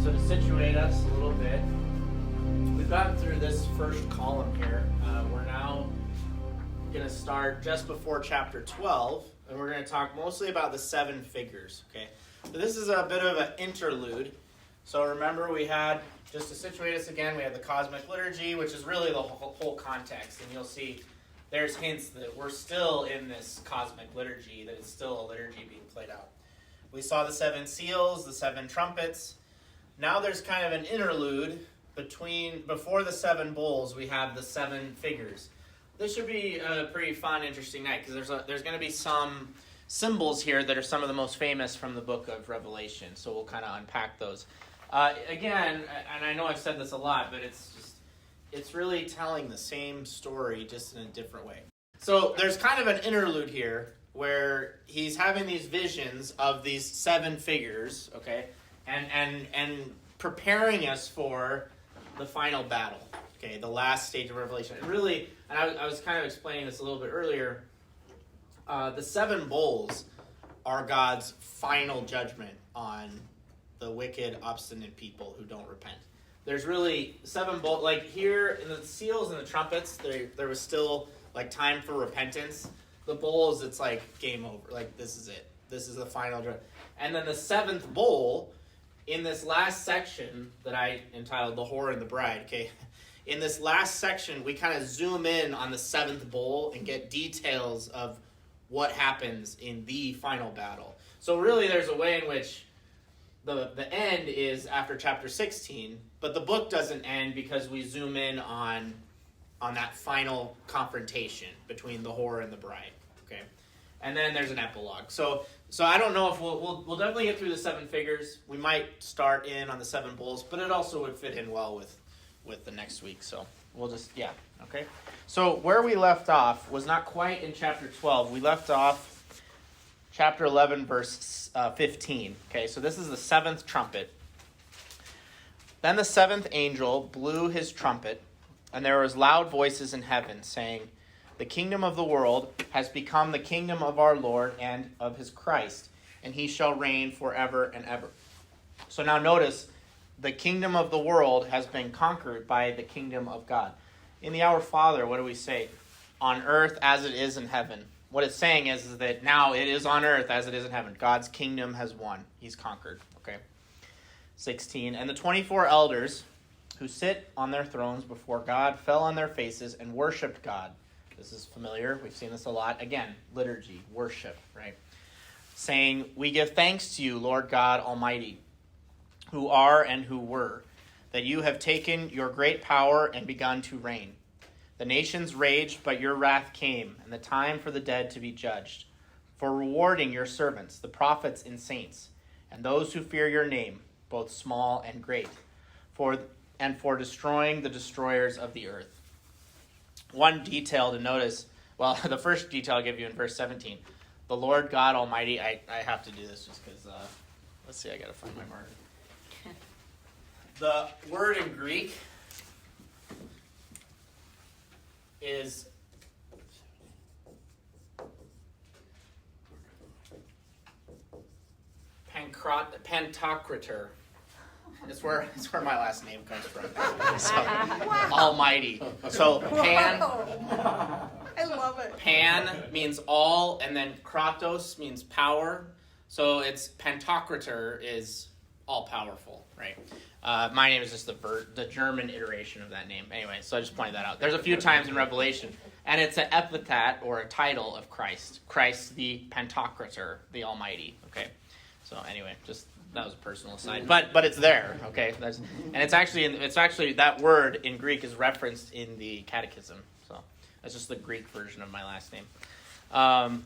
So to situate us a little bit, we've gotten through this first column here. We're now going to start just before chapter 12, and we're going to talk mostly about the seven figures. Okay, so this is a bit of an interlude. So remember, we had, just to situate us again, we had the cosmic liturgy, which is really the whole context, and you'll see there's hints that we're still in this cosmic liturgy, that it's still a liturgy being played out. We saw the seven seals, the seven trumpets. Now there's kind of an interlude before the seven bowls, we have the seven figures. This should be a pretty fun, interesting night, because there's going to be some symbols here that are some of the most famous from the book of Revelation, so we'll kind of unpack those. Again, and I know I've said this a lot, but it's really telling the same story just in a different way. So there's kind of an interlude here where he's having these visions of these seven figures, okay, and preparing us for the final battle, okay, the last stage of Revelation. And really, and I was kind of explaining this a little bit earlier, the seven bowls are God's final judgment on the wicked, obstinate people who don't repent. There's really seven bowls, like here in the seals and the trumpets, there was still like time for repentance. The bowls, it's like game over, like this is it. This is the final judgment. And then the seventh bowl, in this last section that I entitled The Whore and the Bride, okay, in this last section, we kind of zoom in on the seventh bowl and get details of what happens in the final battle. So really there's a way in which the end is after chapter 16, but the book doesn't end because we zoom in on that final confrontation between the whore and the bride, okay? And then there's an epilogue. So I don't know if we'll definitely get through the seven figures. We might start in on the seven bowls, but it also would fit in well with the next week. So we'll just, okay? So where we left off was not quite in chapter 12. We left off chapter 11, verse 15. Okay, so this is the seventh trumpet. Then the seventh angel blew his trumpet, and there was loud voices in heaven saying, "The kingdom of the world has become the kingdom of our Lord and of his Christ, and he shall reign forever and ever." So now notice, the kingdom of the world has been conquered by the kingdom of God. In the Our Father, what do we say? On earth as it is in heaven. What it's saying is that now it is on earth as it is in heaven. God's kingdom has won. He's conquered. Okay. 16. And the 24 elders who sit on their thrones before God fell on their faces and worshipped God. This is familiar. We've seen this a lot. Again, liturgy, worship, right? Saying, "We give thanks to you, Lord God Almighty, who are and who were, that you have taken your great power and begun to reign. The nations raged, but your wrath came, and the time for the dead to be judged, for rewarding your servants, the prophets and saints, and those who fear your name, both small and great, for destroying the destroyers of the earth." One detail to notice, well, the first detail I'll give you in verse 17. The Lord God Almighty, I have to do this just because, let's see, I got to find my marker. The word in Greek is Pantocrator. It's where my last name comes from. So, Wow. Almighty. So Pan. Wow. I love it. Pan means all, and then Kratos means power. So it's Pantocrator is all powerful, right? My name is just the German iteration of that name. Anyway, so I just pointed that out. There's a few times in Revelation, and it's an epithet or a title of Christ. Christ the Pantocrator, the Almighty. Okay. So anyway, just that was a personal aside, but it's there. Okay. It's actually that word in Greek is referenced in the Catechism. So that's just the Greek version of my last name. And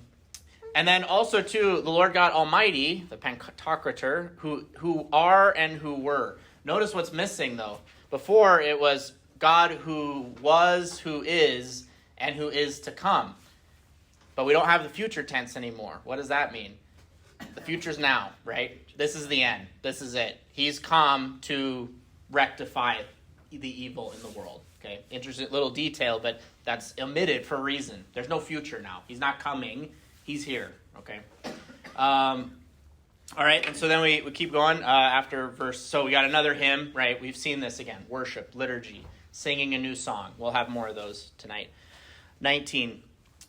then also, too, the Lord God Almighty, the Pantocrator, who are and who were. Notice what's missing, though. Before, it was God who was, who is, and who is to come. But we don't have the future tense anymore. What does that mean? The future's now, right? This is the end. This is it. He's come to rectify the evil in the world. Okay, interesting little detail, but that's omitted for a reason. There's no future now. He's not coming. He's here. Okay. All right, and so then we keep going after verse. So we got another hymn, right? We've seen this again. Worship, liturgy, singing a new song. We'll have more of those tonight. 19.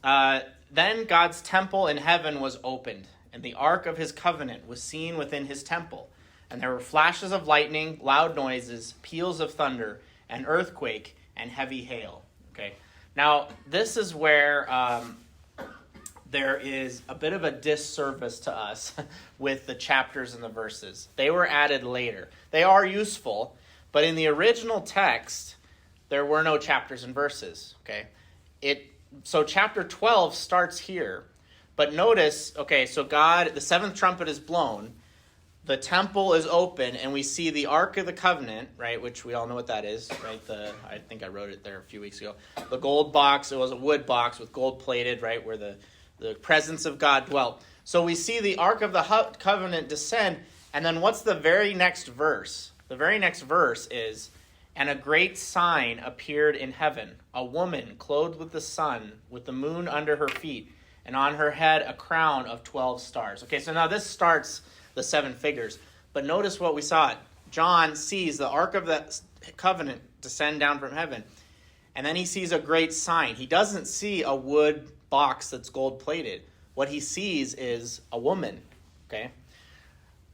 Then God's temple in heaven was opened, and the ark of his covenant was seen within his temple. And there were flashes of lightning, loud noises, peals of thunder, an earthquake, and heavy hail. Okay. Now, this is where there is a bit of a disservice to us with the chapters and the verses. They were added later. They are useful, but in the original text, there were no chapters and verses. Okay. So chapter 12 starts here. But notice, okay, so God, the seventh trumpet is blown, the temple is open, and we see the Ark of the Covenant, right, which we all know what that is, right? I think I wrote it there a few weeks ago. The gold box, it was a wood box with gold plated, right, where the presence of God dwelt. So we see the Ark of the Covenant descend, and then what's the very next verse? The very next verse is, "And a great sign appeared in heaven, a woman clothed with the sun, with the moon under her feet, and on her head a crown of 12 stars." Okay, so now this starts the seven figures. But notice what we saw. John sees the Ark of the Covenant descend down from heaven. And then he sees a great sign. He doesn't see a wood box that's gold plated. What he sees is a woman. Okay?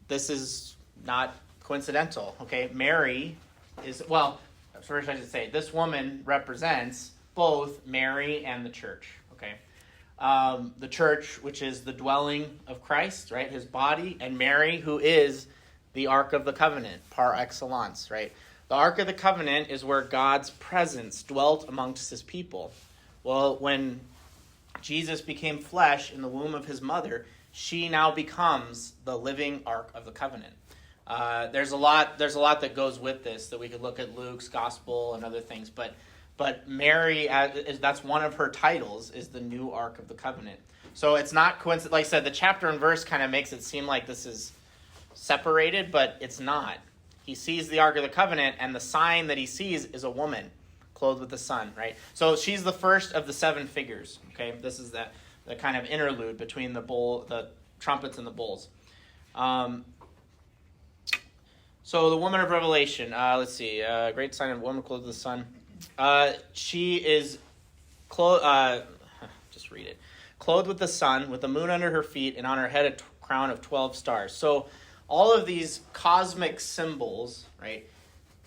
This is not coincidental. Okay? Mary is, well, first I should say, this woman represents both Mary and the church. Okay? The church, which is the dwelling of Christ, right, his body, and Mary, who is the Ark of the Covenant, par excellence, right? The Ark of the Covenant is where God's presence dwelt amongst his people. Well, when Jesus became flesh in the womb of his mother, she now becomes the living Ark of the Covenant. There's a lot that goes with this, that we could look at Luke's gospel and other things, but Mary, that's one of her titles, is the new Ark of the Covenant. So it's not coincidental. Like I said, the chapter and verse kind of makes it seem like this is separated, but it's not. He sees the Ark of the Covenant, and the sign that he sees is a woman clothed with the sun, right? So she's the first of the seven figures, okay? This is the kind of interlude between the trumpets and the bowls. So the woman of Revelation, let's see, great sign of a woman clothed with the sun. She is just read it. Clothed with the sun, with the moon under her feet, and on her head a crown of 12 stars. So all of these cosmic symbols, right,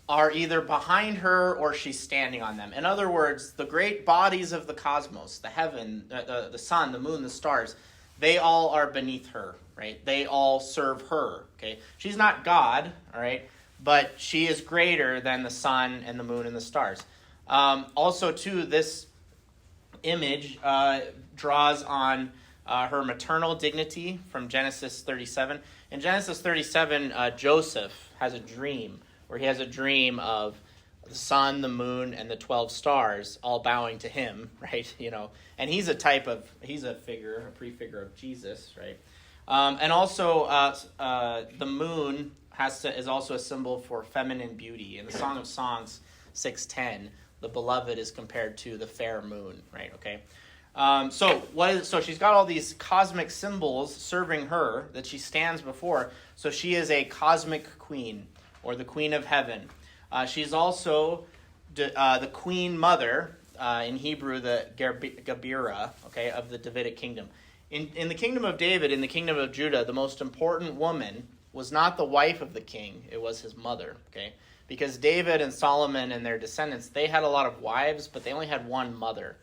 are either behind her or she's standing on them. In other words, the great bodies of the cosmos, the heaven, the sun, the moon, the stars, they all are beneath her, right? They all serve her, okay? She's not God, all right, but she is greater than the sun and the moon and the stars. Also, too, this image draws on her maternal dignity from Genesis 37. In Genesis 37, Joseph has a dream where he has a dream of the sun, the moon, and the 12 stars all bowing to him, right? You know, and he's a prefigure of Jesus, right? And also, the moon is also a symbol for feminine beauty. In the Song of Songs 6:10, the beloved is compared to the fair moon, right? Okay. So she's got all these cosmic symbols serving her that she stands before. So she is a cosmic queen, or the queen of heaven. She's also the queen mother, in Hebrew, the Gebira, okay, of the Davidic kingdom. In the kingdom of David, in the kingdom of Judah, the most important woman was not the wife of the king, it was his mother, okay? Because David and Solomon and their descendants, they had a lot of wives, but they only had one mother.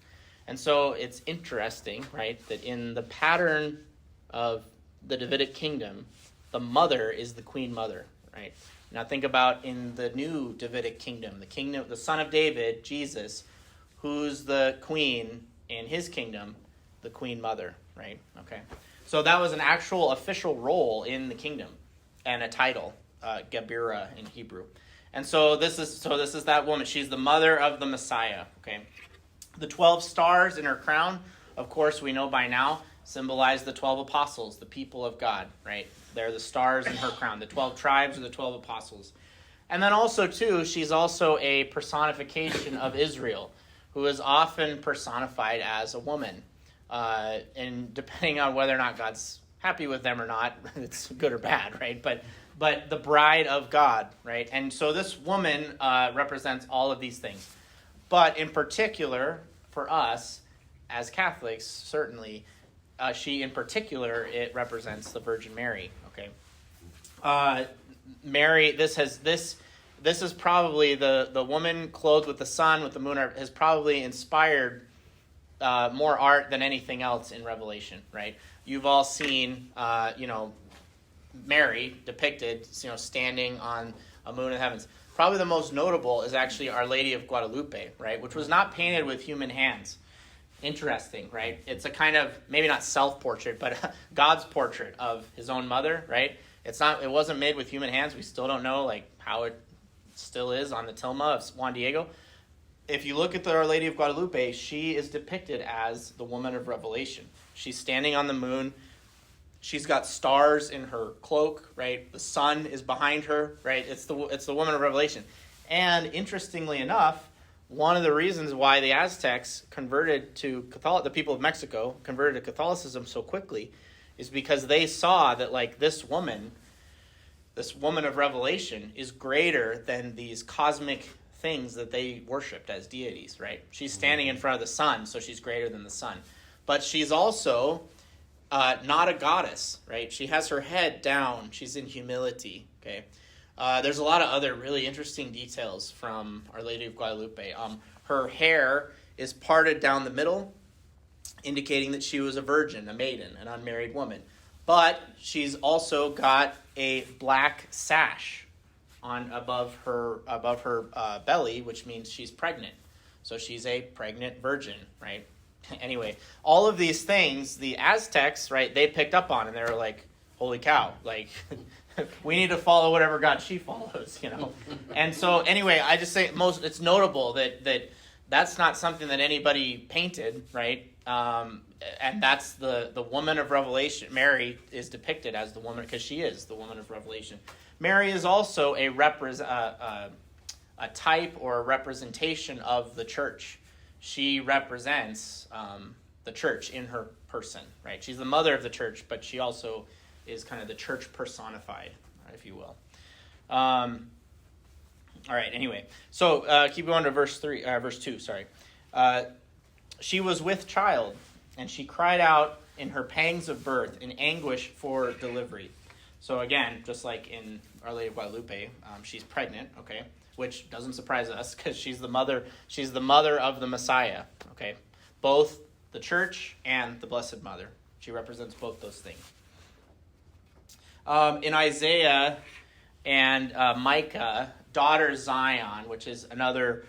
And so it's interesting, right, that in the pattern of the Davidic kingdom, the mother is the queen mother, right? Now think about in the new Davidic kingdom, the son of David, Jesus, who's the queen in his kingdom, the queen mother, right? Okay. So that was an actual official role in the kingdom and a title, Gebira in Hebrew. And so this is that woman. She's the mother of the Messiah, okay? The 12 stars in her crown, of course, we know by now, symbolize the 12 apostles, the people of God, right? They're the stars in her crown. The 12 tribes are the 12 apostles. And then also, too, she's also a personification of Israel, who is often personified as a woman. And depending on whether or not God's happy with them or not, it's good or bad, right? But the bride of God, right? And so this woman represents all of these things. But in particular, for us, as Catholics, certainly, she in particular, it represents the Virgin Mary, okay? Mary, this is probably the woman clothed with the sun, with the moon, has probably inspired more art than anything else in Revelation, right? You've all seen, Mary depicted, standing on a moon in the heavens. Probably the most notable is actually Our Lady of Guadalupe, right? Which was not painted with human hands. Interesting, right? It's a kind of, maybe not self-portrait, but God's portrait of his own mother, right? It wasn't made with human hands. We still don't know, how it still is on the tilma of Juan Diego. If you look at Our Lady of Guadalupe, she is depicted as the woman of Revelation. She's standing on the moon. She's got stars in her cloak, right? The sun is behind her, right? It's the woman of Revelation. And interestingly enough, one of the reasons why the Aztecs converted to the people of Mexico converted to Catholicism so quickly is because they saw that this woman of Revelation is greater than these cosmic things that they worshipped as deities, right? She's standing in front of the sun, so she's greater than the sun. But she's also not a goddess, right? She has her head down. She's in humility, okay? There's a lot of other really interesting details from Our Lady of Guadalupe. Her hair is parted down the middle, indicating that she was a virgin, a maiden, an unmarried woman. But she's also got a black sash above her belly, which means she's pregnant. So she's a pregnant virgin, right? Anyway, all of these things, the Aztecs, right, they picked up on, and they were like, holy cow, we need to follow whatever God she follows, And so anyway, I just say it's notable that's not something that anybody painted, right? And that's the woman of Revelation. Mary is depicted as the woman because she is the woman of Revelation. Mary is also a type or a representation of the church. She represents the church in her person, right? She's the mother of the church, but she also is kind of the church personified, if you will. All right, anyway. So keep going to verse 2, sorry. She was with child, and she cried out in her pangs of birth, in anguish for delivery. So again, just like in Our Lady of Guadalupe, she's pregnant, okay? Which doesn't surprise us because she's the mother of the Messiah, okay? Both the church and the Blessed Mother. She represents both those things. In Isaiah and Micah, daughter Zion, which is another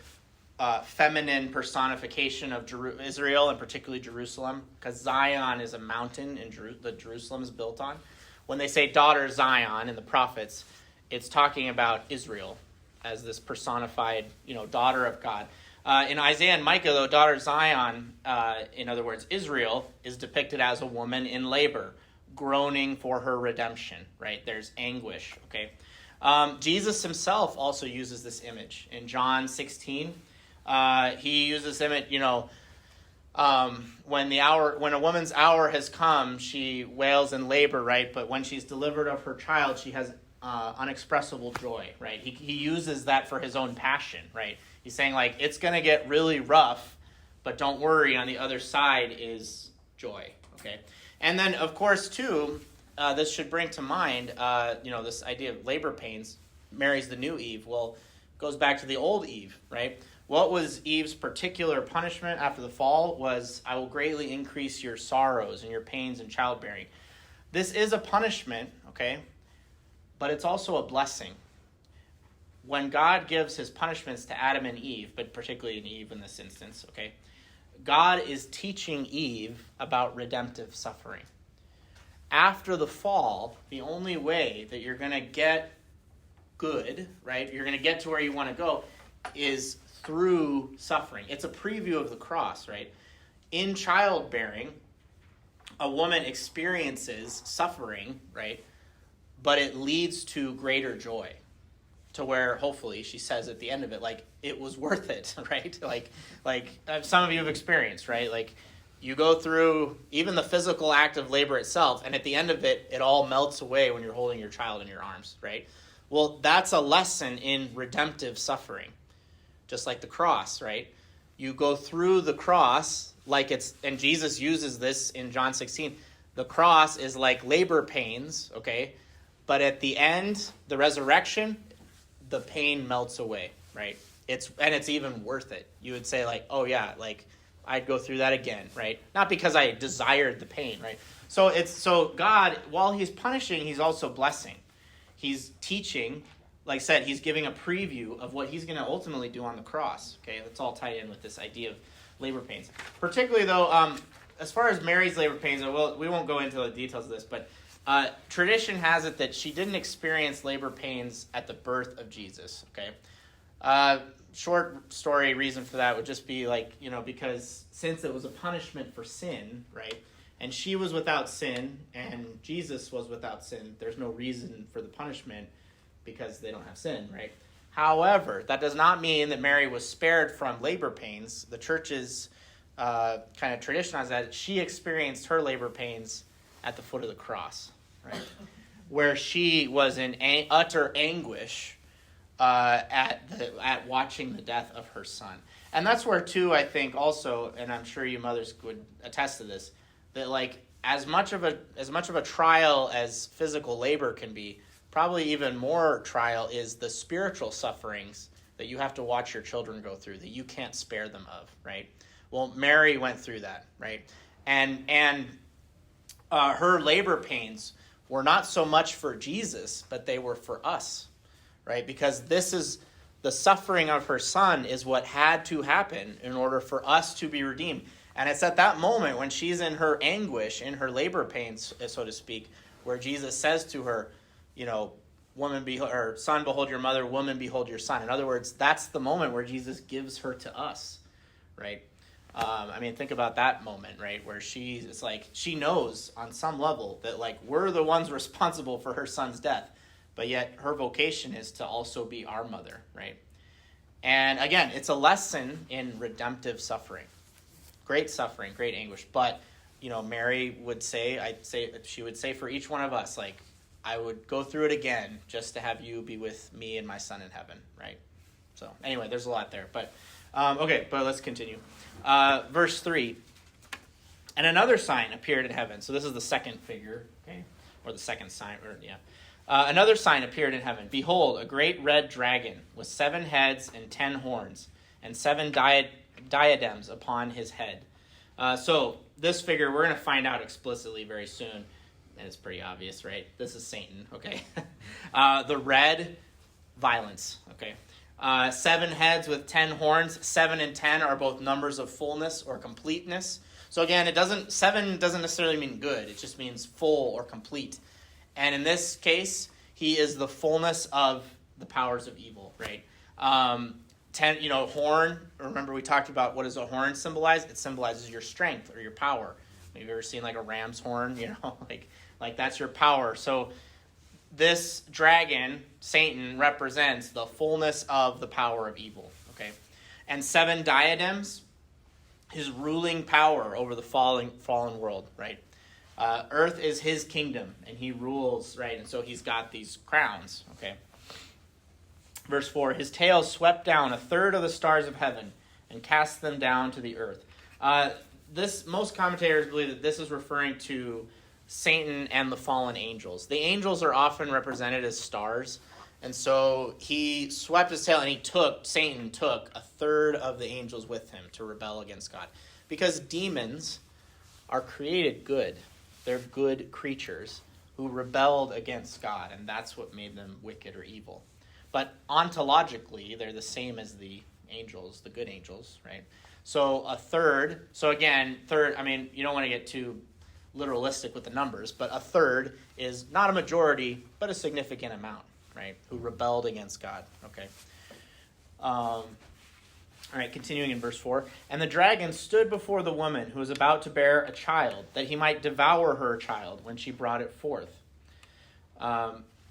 feminine personification of Israel, and particularly Jerusalem, because Zion is a mountain that Jerusalem is built on. When they say daughter Zion in the prophets, it's talking about Israel as this personified, daughter of God. In Isaiah and Micah, though, daughter Zion, in other words, Israel, is depicted as a woman in labor, groaning for her redemption, right? There's anguish, okay? Jesus himself also uses this image. In John 16, he uses this image, when a woman's hour has come, she wails in labor, right? But when she's delivered of her child, she has unexpressible joy, right? He uses that for his own passion, right? He's saying, it's going to get really rough, but don't worry, on the other side is joy, okay? And then, of course, too, this should bring to mind, this idea of labor pains. Mary's the new Eve. Well, it goes back to the old Eve, right? What was Eve's particular punishment after the fall was, I will greatly increase your sorrows and your pains in childbearing. This is a punishment, okay? But it's also a blessing. When God gives his punishments to Adam and Eve, but particularly in Eve in this instance, okay? God is teaching Eve about redemptive suffering. After the fall, the only way that you're going to get good, right? You're going to get to where you want to go is through suffering. It's a preview of the cross, right? In childbearing, a woman experiences suffering, right? But it leads to greater joy, to where hopefully she says at the end of it, it was worth it, right? Like some of you have experienced, right? You go through even the physical act of labor itself, and at the end of it, it all melts away when you're holding your child in your arms, right? Well, that's a lesson in redemptive suffering, just like the cross, right? You go through the cross like it's, and Jesus uses this in John 16. The cross is like labor pains, okay? But at the end, the resurrection, the pain melts away, right? It's even worth it. You would say like, oh yeah, like I'd go through that again, right? Not because I desired the pain, right? So God, while he's punishing, he's also blessing. He's teaching, like I said, he's giving a preview of what he's going to ultimately do on the cross. Okay, that's all tied in with this idea of labor pains. Particularly though, as far as Mary's labor pains, we won't go into the details of this, but tradition has it that she didn't experience labor pains at the birth of Jesus. Okay. Short story reason for that would just be like, because since it was a punishment for sin, right? And she was without sin and Jesus was without sin, there's no reason for the punishment because they don't have sin, right? However, that does not mean that Mary was spared from labor pains. The church's kind of tradition is that she experienced her labor pains at the foot of the cross, right? Where she was in utter anguish at watching the death of her son. And that's where too, I think also, and I'm sure you mothers would attest to this, that like as much of a trial as physical labor can be, probably even more trial is the spiritual sufferings that you have to watch your children go through that you can't spare them of, right? Well, Mary went through that, right? And her labor pains were not so much for Jesus, but they were for us, right? Because this is the suffering of her son is what had to happen in order for us to be redeemed. And it's at that moment when she's in her anguish, in her labor pains, so to speak, where Jesus says to her, woman, or son, behold your mother, woman, behold your son. In other words, that's the moment where Jesus gives her to us, right? Think about that moment, right? Where it's like she knows on some level that like we're the ones responsible for her son's death, but yet her vocation is to also be our mother, right? And again, it's a lesson in redemptive suffering. Great suffering, great anguish. But, Mary would say, she would say for each one of us, like, I would go through it again just to have you be with me and my son in heaven, right? So anyway, there's a lot there. But, but let's continue. Verse 3. And another sign appeared in heaven. So this is the second figure, okay? Or the second sign, another sign appeared in heaven. Behold, a great red dragon with 7 heads and 10 horns, and 7 diadems upon his head. So this figure, we're going to find out explicitly very soon, and it's pretty obvious, right? This is Satan, okay? The red, violence, okay? 7 heads with 10 horns. 7 and 10 are both numbers of fullness or completeness. So again, 7 doesn't necessarily mean good. It just means full or complete. And in this case, he is the fullness of the powers of evil, right? 10, horn. Remember we talked about what does a horn symbolize? It symbolizes your strength or your power. Have you ever seen like a ram's horn? Like that's your power. So this dragon, Satan, represents the fullness of the power of evil, okay? And 7 diadems, his ruling power over the fallen world, right? Earth is his kingdom, and he rules, right? And so he's got these crowns, okay? Verse 4, his tail swept down 1/3 of the stars of heaven and cast them down to the earth. Most commentators believe that this is referring to Satan and the fallen angels. The angels are often represented as stars, and so he swept his tail, and Satan took 1/3 of the angels with him to rebel against God. Because demons are created good. They're good creatures who rebelled against God, and that's what made them wicked or evil. But ontologically, they're the same as the angels, the good angels, right? So 1/3, so again, you don't want to get too literalistic with the numbers, but 1/3 is not a majority, but a significant amount, right? Who rebelled against God, okay? All right, continuing in verse 4. And the dragon stood before the woman who was about to bear a child, that he might devour her child when she brought it forth.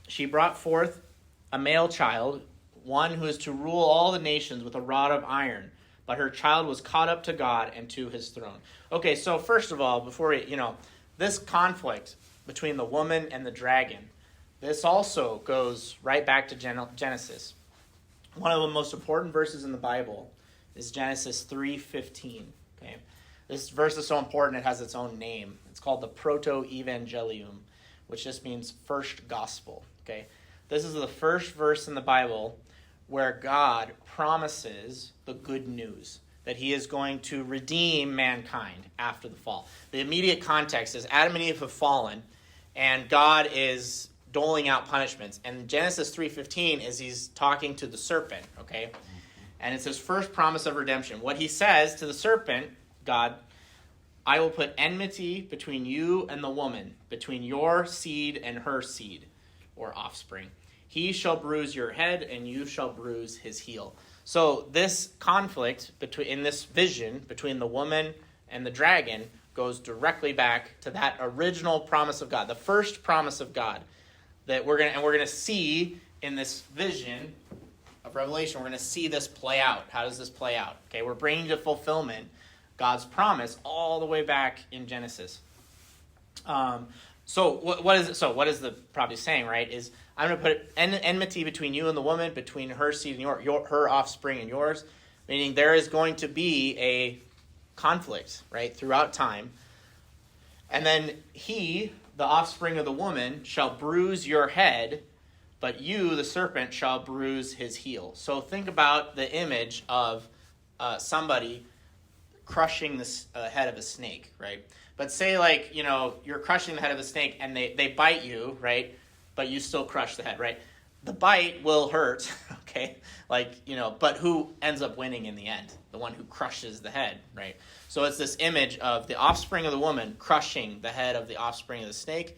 She brought forth a male child, one who is to rule all the nations with a rod of iron. but her child was caught up to God and to his throne. Okay, so first of all, this conflict between the woman and the dragon, this also goes right back to Genesis. One of the most important verses in the Bible is Genesis 3:15. Okay, this verse is so important it has its own name. It's called the Proto-Evangelium, which just means first gospel. Okay, this is the first verse in the Bible where God promises the good news that he is going to redeem mankind after the fall. The immediate context is Adam and Eve have fallen, and God is doling out punishments. And Genesis 3:15 is he's talking to the serpent, okay? And it's his first promise of redemption. What he says to the serpent, God, I will put enmity between you and the woman, between your seed and her seed, or offspring. He shall bruise your head, and you shall bruise his heel. So this conflict in this vision between the woman and the dragon goes directly back to that original promise of God, the first promise of God that we're gonna see in this vision of Revelation. We're gonna see this play out. How does this play out? Okay, we're bringing to fulfillment God's promise all the way back in Genesis. So what is it? So what is the probably saying? Right? Is I'm going to put enmity between you and the woman, between her seed and her offspring and yours, meaning there is going to be a conflict, right, throughout time. And then he, the offspring of the woman, shall bruise your head, but you, the serpent, shall bruise his heel. So think about the image of somebody crushing the head of a snake, right? But say, like, you're crushing the head of a snake and they bite you, right? But you still crush the head, right? The bite will hurt, okay? But who ends up winning in the end? The one who crushes the head, right? So it's this image of the offspring of the woman crushing the head of the offspring of the snake,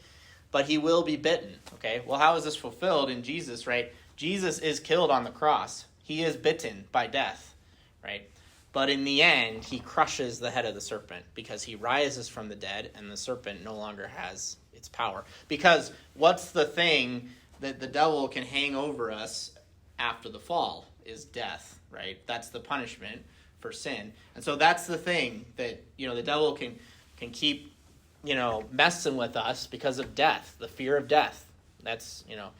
but he will be bitten, okay? Well, how is this fulfilled in Jesus, right? Jesus is killed on the cross. He is bitten by death, right? But in the end, he crushes the head of the serpent because he rises from the dead and the serpent no longer has its power. Because what's the thing that the devil can hang over us after the fall is death, right? That's the punishment for sin. And so that's the thing that, the devil can keep, messing with us because of death, the fear of death. That's, a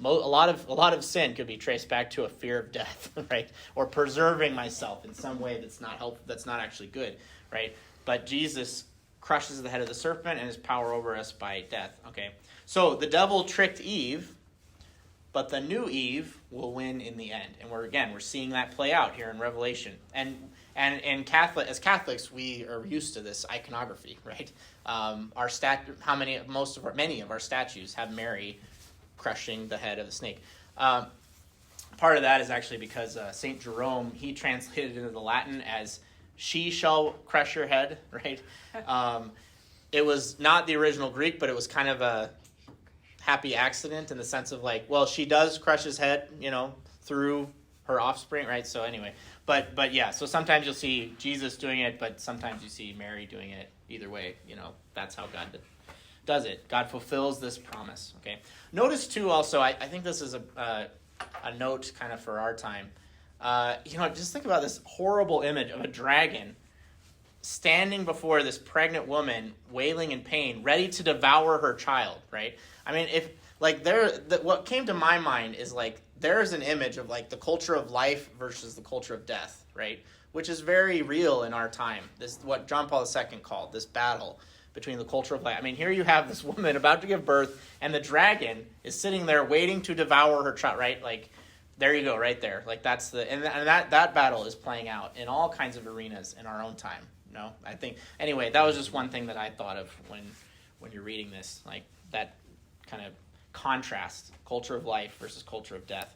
lot of sin could be traced back to a fear of death, right? Or preserving myself in some way that's not helpful, that's not actually good, right? But Jesus crushes the head of the serpent and his power over us by death, okay? So the devil tricked Eve, but the new Eve will win in the end. And we're seeing that play out here in Revelation. And as Catholics, we are used to this iconography, right? Many of our statues have Mary crushing the head of the snake. Part of that is actually because St. Jerome, he translated it into the Latin as she shall crush your head, right? It was not the original Greek, but it was kind of a happy accident in the sense of she does crush his head, through her offspring, right? So anyway, but yeah, so sometimes you'll see Jesus doing it, but sometimes you see Mary doing it. Either way, that's how God does it. God fulfills this promise, okay? Notice, too, also, I think this is a note kind of for our time. Just think about this horrible image of a dragon standing before this pregnant woman, wailing in pain, ready to devour her child, right? I mean, what came to my mind is, there's an image of, the culture of life versus the culture of death, right? Which is very real in our time. This is what John Paul II called this battle between the culture of life. I mean, here you have this woman about to give birth, and the dragon is sitting there waiting to devour her child, right? There you go, right there. That's that battle is playing out in all kinds of arenas in our own time. I think, anyway, that was just one thing that I thought of when you're reading this, that kind of contrast, culture of life versus culture of death,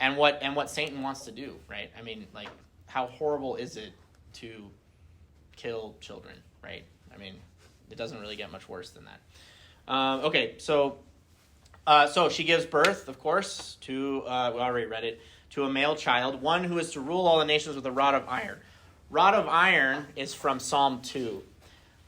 and what Satan wants to do, right? I mean, how horrible is it to kill children, right? I mean, it doesn't really get much worse than that. Okay, so she gives birth, of course, to, we already read it, to a male child, one who is to rule all the nations with a rod of iron. Rod of iron is from Psalm 2.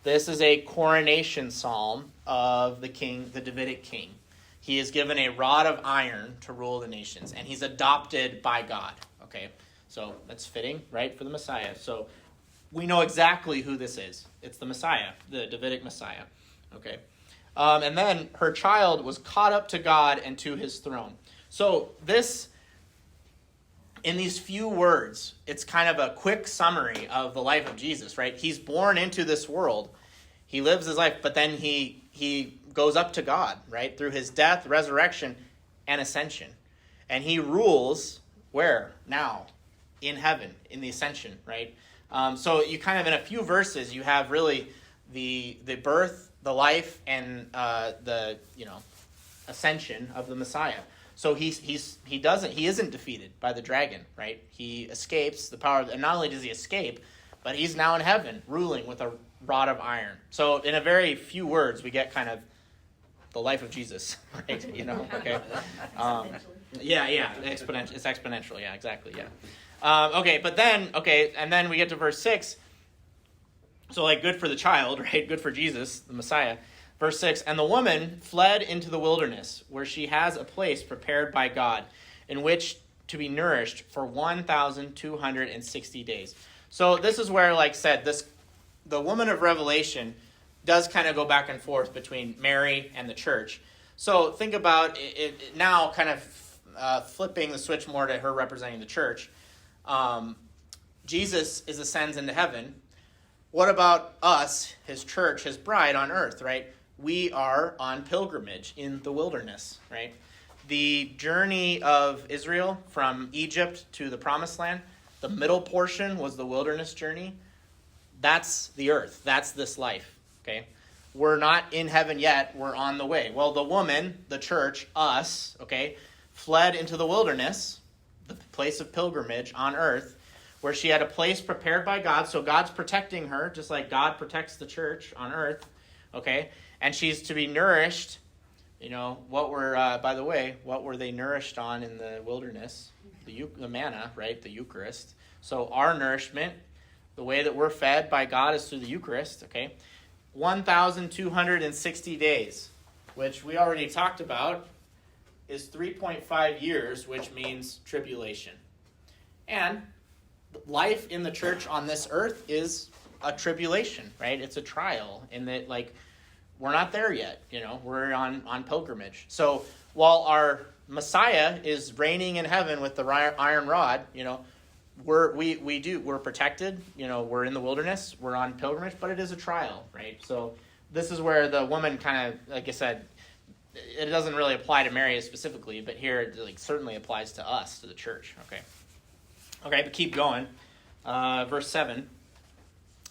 This is a coronation psalm of the king, the Davidic king. He is given a rod of iron to rule the nations, and he's adopted by God, okay? So that's fitting, right, for the Messiah. So we know exactly who this is. It's the Messiah, the Davidic Messiah. Okay. And then her child was caught up to God and to his throne. So this, in these few words, it's kind of a quick summary of the life of Jesus, right? He's born into this world. He lives his life, but then he goes up to God, right? Through his death, resurrection, and ascension. And he rules where? Now. In heaven, in the ascension, right? So you kind of, in a few verses, you have really the birth, the life, and the ascension of the Messiah. So he isn't defeated by the dragon, right? He escapes the power, and not only does he escape, but he's now in heaven, ruling with a rod of iron. So in a very few words, we get kind of the life of Jesus, right? Okay. Exponential. It's exponential. Yeah, exactly. Yeah. And then we get to verse 6. So, good for the child, right? Good for Jesus, the Messiah. Verse 6, and the woman fled into the wilderness, where she has a place prepared by God, in which to be nourished for 1,260 days. So this is where, the woman of Revelation does kind of go back and forth between Mary and the church. So think about it now, kind of flipping the switch more to her representing the church. Jesus ascends into heaven. What about us, his church, his bride on earth, right? We are on pilgrimage in the wilderness, right? The journey of Israel from Egypt to the promised land, the middle portion was the wilderness journey. That's the earth. That's this life, okay? We're not in heaven yet. We're on the way. Well, the woman, the church, us, okay, fled into the wilderness, the place of pilgrimage on earth, where she had a place prepared by God. So God's protecting her, just like God protects the church on earth, okay? And she's to be nourished. What were they nourished on in the wilderness? The manna, right? The Eucharist. So our nourishment, the way that we're fed by God is through the Eucharist, okay? 1,260 days, which we already talked about, is 3.5 years, which means tribulation. And life in the church on this earth is a tribulation, right? It's a trial in that, we're not there yet, we're on pilgrimage. So while our Messiah is reigning in heaven with the iron rod, we're protected, we're in the wilderness, we're on pilgrimage, but it is a trial, right? So this is where the woman kind of, like I said, it doesn't really apply to Mary specifically, but here it certainly applies to us, to the church, okay? Okay, but keep going. Verse 7.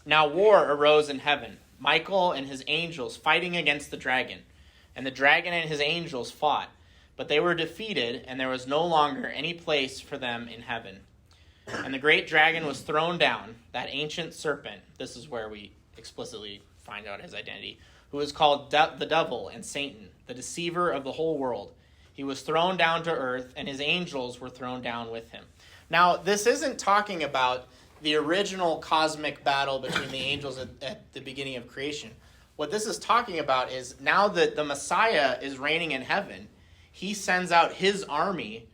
Now war arose in heaven, Michael and his angels fighting against the dragon. And the dragon and his angels fought, but they were defeated, and there was no longer any place for them in heaven. And the great dragon was thrown down, that ancient serpent. This is where we explicitly find out his identity, who is called the devil and Satan, the deceiver of the whole world. He was thrown down to earth, and his angels were thrown down with him. Now, this isn't talking about the original cosmic battle between the angels at the beginning of creation. What this is talking about is now that the Messiah is reigning in heaven, he sends out his army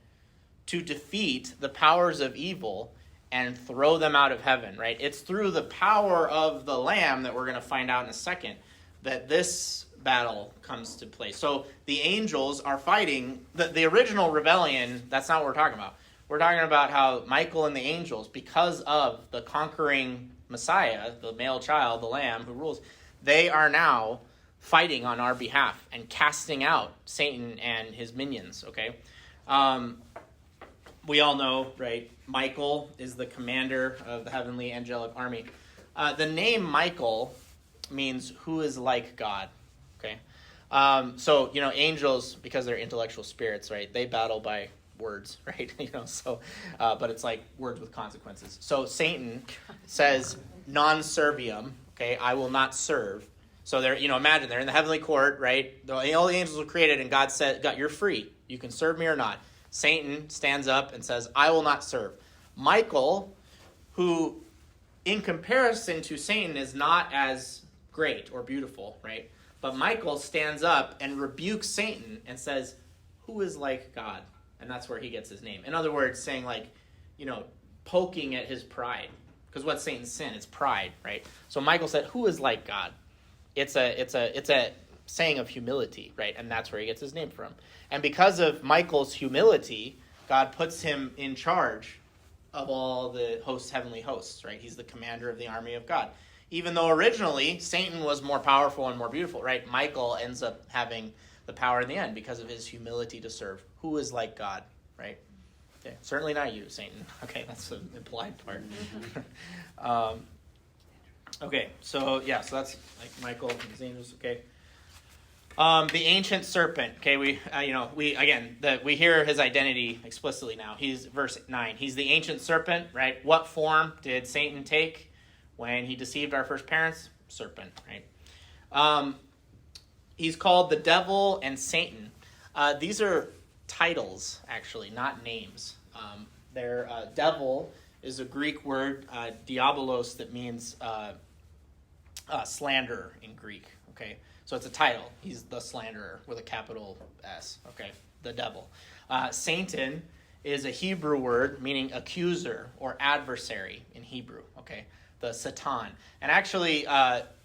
to defeat the powers of evil and throw them out of heaven, right? It's through the power of the Lamb that we're going to find out in a second that this battle comes to place. So the angels are fighting. The original rebellion, that's not what we're talking about. We're talking about how Michael and the angels, because of the conquering Messiah, the male child, the Lamb who rules, they are now fighting on our behalf and casting out Satan and his minions, okay? We all know, right, Michael is the commander of the heavenly angelic army. The name Michael means who is like God, okay? So, angels, because they're intellectual spirits, right, they battle by words, right? But it's like words with consequences. So Satan says, non serviam, okay, I will not serve. So they're, imagine they're in the heavenly court, right? All the angels were created, and God said, God, you're free. You can serve me or not. Satan stands up and says, I will not serve. Michael, who in comparison to Satan is not as great or beautiful, right? But Michael stands up and rebukes Satan and says, who is like God? And that's where he gets his name. In other words, saying poking at his pride. Because what's Satan's sin? It's pride, right? So Michael said, who is like God? It's a saying of humility, right? And that's where he gets his name from. And because of Michael's humility, God puts him in charge of all the heavenly hosts, right? He's the commander of the army of God. Even though originally Satan was more powerful and more beautiful, right? Michael ends up having the power in the end because of his humility to serve. Who is like God, right? Okay. Certainly not you, Satan. Okay, that's the implied part. Okay, so that's like Michael and his angels. Okay. The ancient serpent. Okay, we hear his identity explicitly now. He's verse 9. He's the ancient serpent, right? What form did Satan take when he deceived our first parents? Serpent, right? He's called the devil and Satan. These are titles, actually, not names. Devil is a Greek word, diabolos, that means slanderer in Greek. Okay, so it's a title. He's the slanderer with a capital S. Okay, the devil. Satan is a Hebrew word meaning accuser or adversary in Hebrew. Okay, the Satan. And actually,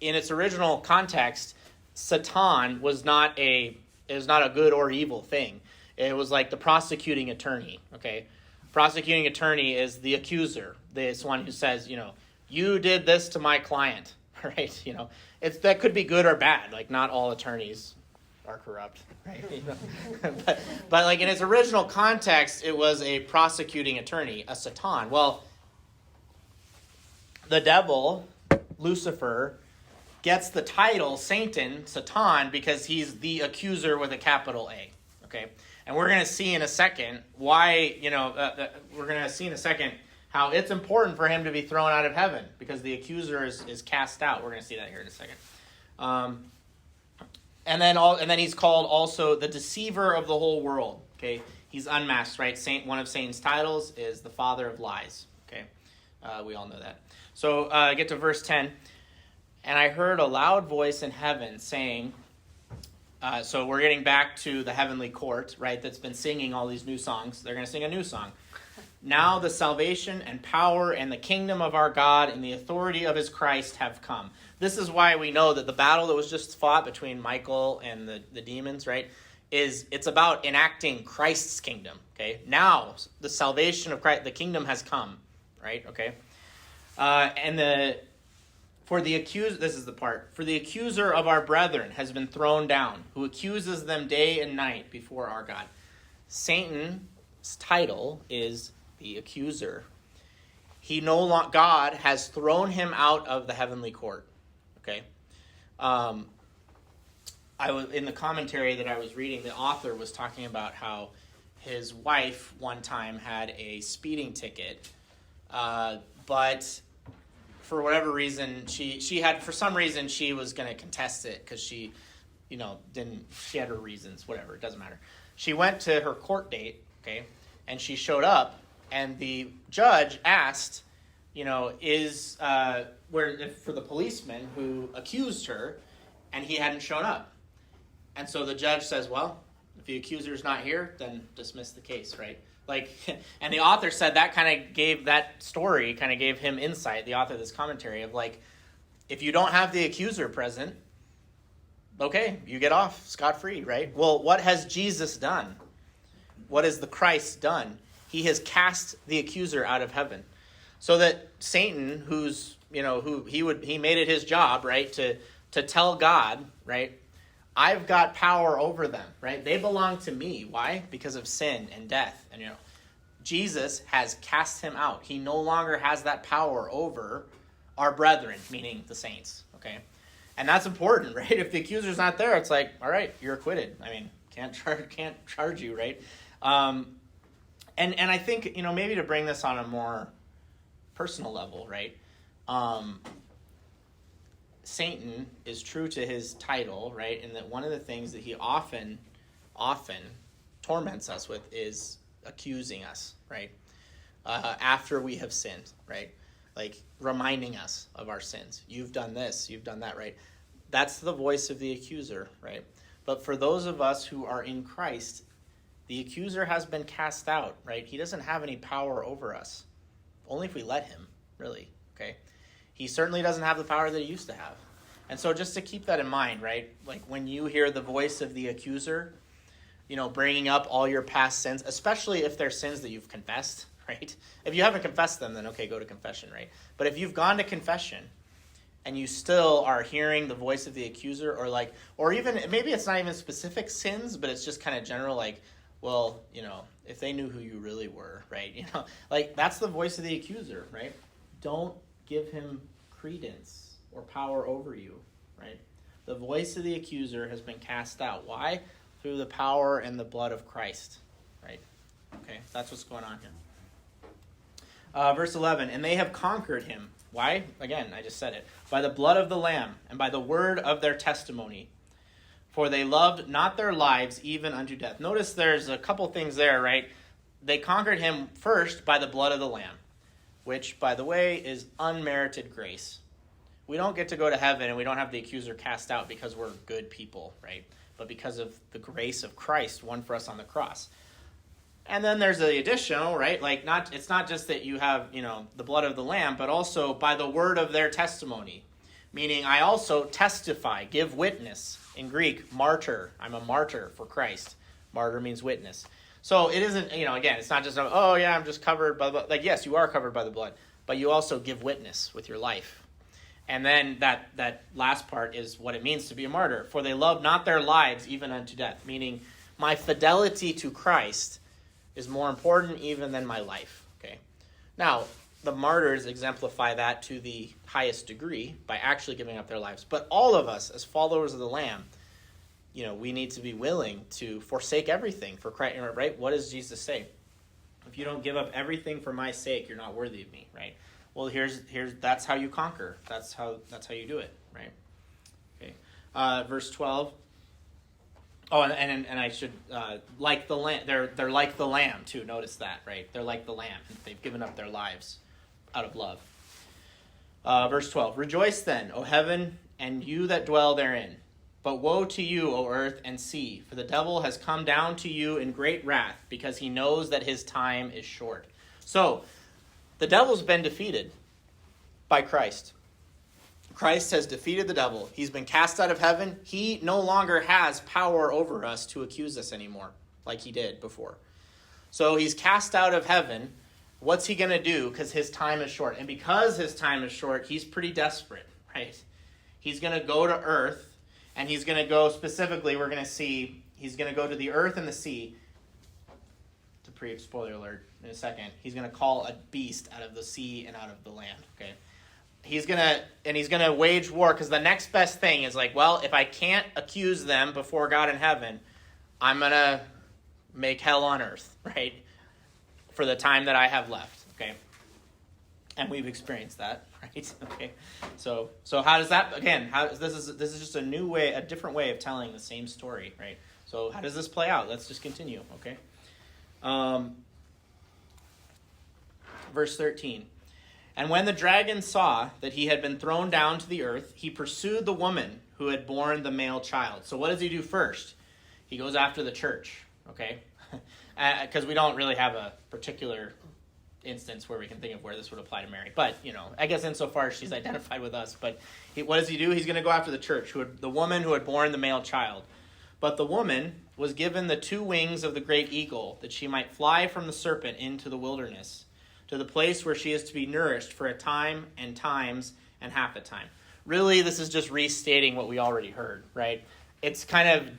in its original context, Satan was not a good or evil thing. It was like the prosecuting attorney. Okay, prosecuting attorney is the accuser, this one who says, you did this to my client. Right, that could be good or bad. Like, not all attorneys are corrupt, right? but like in its original context, it was a prosecuting attorney, a Satan. Well, the devil, Lucifer, gets the title Satan, because he's the accuser with a capital A. Okay, and we're going to see in a second why. We're going to see in a second how it's important for him to be thrown out of heaven because the accuser is cast out. We're going to see that here in a second. And then he's called also the deceiver of the whole world. Okay, he's unmasked, right? One of Satan's titles is the father of lies. Okay, we all know that. So get to verse 10. And I heard a loud voice in heaven saying, so we're getting back to the heavenly court, right? That's been singing all these new songs. They're going to sing a new song. Now the salvation and power and the kingdom of our God and the authority of his Christ have come. This is why we know that the battle that was just fought between Michael and the demons, right, it's about enacting Christ's kingdom, okay? Now the salvation of Christ, the kingdom has come, right, okay? For the accuser of our brethren has been thrown down, who accuses them day and night before our God. Satan's title is the accuser. God has thrown him out of the heavenly court. Okay, in the commentary that I was reading, the author was talking about how his wife one time had a speeding ticket, but for whatever reason she was going to contest it because she had her reasons. Whatever, it doesn't matter. She went to her court date. Okay, and she showed up. And the judge asked, for the policeman who accused her, and he hadn't shown up. And so the judge says, well, if the accuser's not here, then dismiss the case, right? Like, and the author said that gave him insight, the author of this commentary, of like, if you don't have the accuser present, okay, you get off scot-free, right? Well, what has Jesus done? What has the Christ done? He has cast the accuser out of heaven, so that Satan, who made it his job, right, to tell God, right, I've got power over them, right? They belong to me. Why? Because of sin and death, and Jesus has cast him out. He no longer has that power over our brethren, meaning the saints. Okay, and that's important, right? If the accuser's not there, it's like, all right, you're acquitted. I mean, can't charge you, right? And I think, maybe to bring this on a more personal level, right? Satan is true to his title, right? And that one of the things that he often torments us with is accusing us, right? After we have sinned, right? Like reminding us of our sins. You've done this, you've done that, right? That's the voice of the accuser, right? But for those of us who are in Christ, the accuser has been cast out, right? He doesn't have any power over us. Only if we let him, really, okay? He certainly doesn't have the power that he used to have. And so just to keep that in mind, right? Like when you hear the voice of the accuser, bringing up all your past sins, especially if they're sins that you've confessed, right? If you haven't confessed them, then okay, go to confession, right? But if you've gone to confession and you still are hearing the voice of the accuser, or even, maybe it's not even specific sins, but it's just kind of general, like, well, if they knew who you really were, right? That's the voice of the accuser, right? Don't give him credence or power over you, right? The voice of the accuser has been cast out. Why? Through the power and the blood of Christ, right? Okay, that's what's going on here. Verse 11, and they have conquered him. Why? Again, I just said it. By the blood of the Lamb and by the word of their testimony. For they loved not their lives even unto death. Notice there's a couple things there, right? They conquered him first by the blood of the Lamb, which, by the way, is unmerited grace. We don't get to go to heaven and we don't have the accuser cast out because we're good people, right? But because of the grace of Christ won for us on the cross. And then there's the additional, right? It's not just that you have, the blood of the Lamb, but also by the word of their testimony. Meaning I also testify, give witness. In Greek, martyr. I'm a martyr for Christ. Martyr means witness. So it isn't, again, it's not just, I'm just covered by the blood. Yes, you are covered by the blood, but you also give witness with your life. And then that last part is what it means to be a martyr. For they love not their lives even unto death. Meaning my fidelity to Christ is more important even than my life. Okay. Now, the martyrs exemplify that to the highest degree by actually giving up their lives. But all of us, as followers of the Lamb, we need to be willing to forsake everything for Christ, right? What does Jesus say? If you don't give up everything for my sake, you're not worthy of me, right? Well, here's that's how you conquer. That's how you do it, right? Okay. Verse 12. Oh, and I should like the lamb. They're like the lamb too. Notice that, right? They're like the lamb. They've given up their lives out of love. Verse 12. Rejoice then, O heaven, and you that dwell therein. But woe to you, O earth and sea, for the devil has come down to you in great wrath, because he knows that his time is short. So, the devil's been defeated by Christ. Christ has defeated the devil. He's been cast out of heaven. He no longer has power over us to accuse us anymore, like he did before. So he's cast out of heaven. What's he going to do? Because his time is short. And because his time is short, he's pretty desperate, right? He's going to go to earth, and he's going to go specifically, we're going to see, he's going to go to the earth and the sea. Spoiler alert in a second. He's going to call a beast out of the sea and out of the land, okay? He's going to wage war, because the next best thing is if I can't accuse them before God in heaven, I'm going to make hell on earth, right? For the time that I have left, okay? And we've experienced that, right? Okay. So how does that, again, this is just a different way of telling the same story, right? So how does this play out? Let's just continue, okay? Verse 13. And when the dragon saw that he had been thrown down to the earth, he pursued the woman who had borne the male child. So what does he do first? He goes after the church, okay? Because we don't really have a particular instance where we can think of where this would apply to Mary. But, I guess insofar as she's identified with us. But what does he do? He's going to go after the church, the woman who had borne the male child. But the woman was given the 2 wings of the great eagle, that she might fly from the serpent into the wilderness, to the place where she is to be nourished for a time and times and half a time. Really, this is just restating what we already heard, right? It's kind of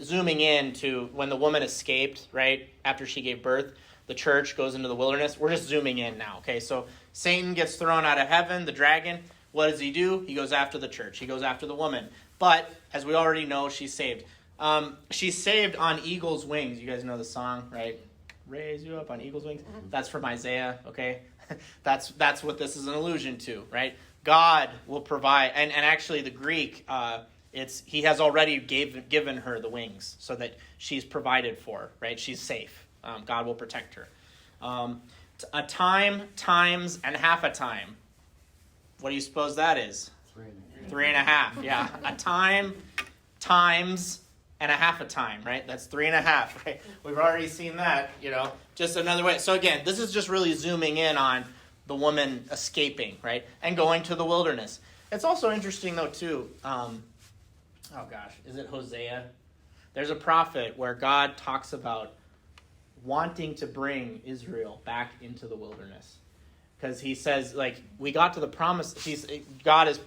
zooming in to when the woman escaped, right? After she gave birth, the church goes into the wilderness. We're just zooming in now, okay? So Satan gets thrown out of heaven, the dragon. What does he do? He goes after the church. He goes after the woman. But, as we already know, she's saved. She's saved on eagle's wings. You guys know the song, right? Raise you up on eagle's wings. That's from Isaiah, okay? That's what this is an allusion to, right? God will provide, and actually the Greek, he has already given her the wings so that she's provided for, right? She's safe. God will protect her. A time, times, and half a time. What do you suppose that is? 3.5. Yeah. A time, times, and a half a time, right? That's 3.5, right? We've already seen that, just another way. So again, this is just really zooming in on the woman escaping, right, and going to the wilderness. It's also interesting, though, too. Is it Hosea? There's a prophet where God talks about wanting to bring Israel back into the wilderness. Because he says, like, we got to the promise. God is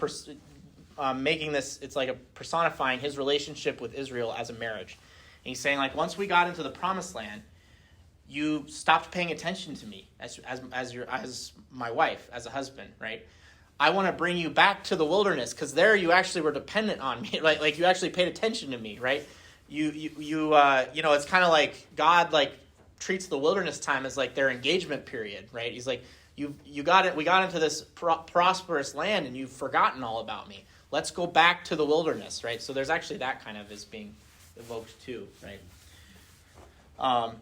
making this, it's like a personifying his relationship with Israel as a marriage. And he's saying, like, once we got into the promised land, you stopped paying attention to me as my wife, as a husband, right? I want to bring you back to the wilderness because there you actually were dependent on me, like you actually paid attention to me, right? It's kind of like God treats the wilderness time as like their engagement period, right? He's like, we got into this prosperous land and you've forgotten all about me. Let's go back to the wilderness, right? So there's actually that kind of is being evoked too, right?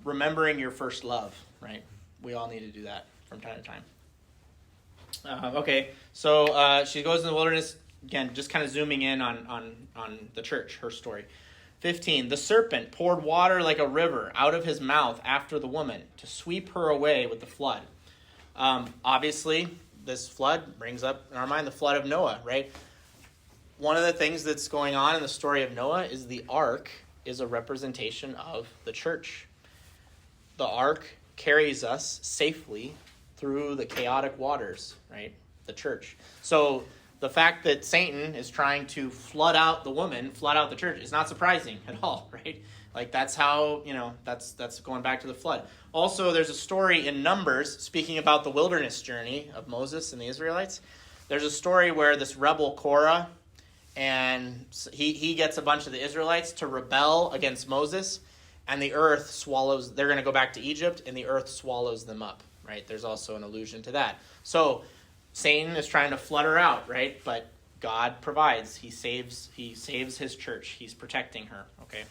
Remembering your first love, right? We all need to do that from time to time. So she goes in the wilderness, again, just kind of zooming in on the church, her story. 15, the serpent poured water like a river out of his mouth after the woman to sweep her away with the flood. Obviously, this flood brings up in our mind the flood of Noah, right? One of the things that's going on in the story of Noah is the ark is a representation of the church. The ark carries us safely through the chaotic waters, right? The church. So the fact that Satan is trying to flood out the church is not surprising at all, right? Like that's how, that's going back to the flood. Also, there's a story in Numbers speaking about the wilderness journey of Moses and the Israelites. There's a story where this rebel Korah, and he gets a bunch of the Israelites to rebel against Moses, and the earth swallows, they're going to go back to Egypt, and the earth swallows them up, right? There's also an allusion to that. So Satan is trying to flood her out, right? But God provides. He saves his church. He's protecting her, okay?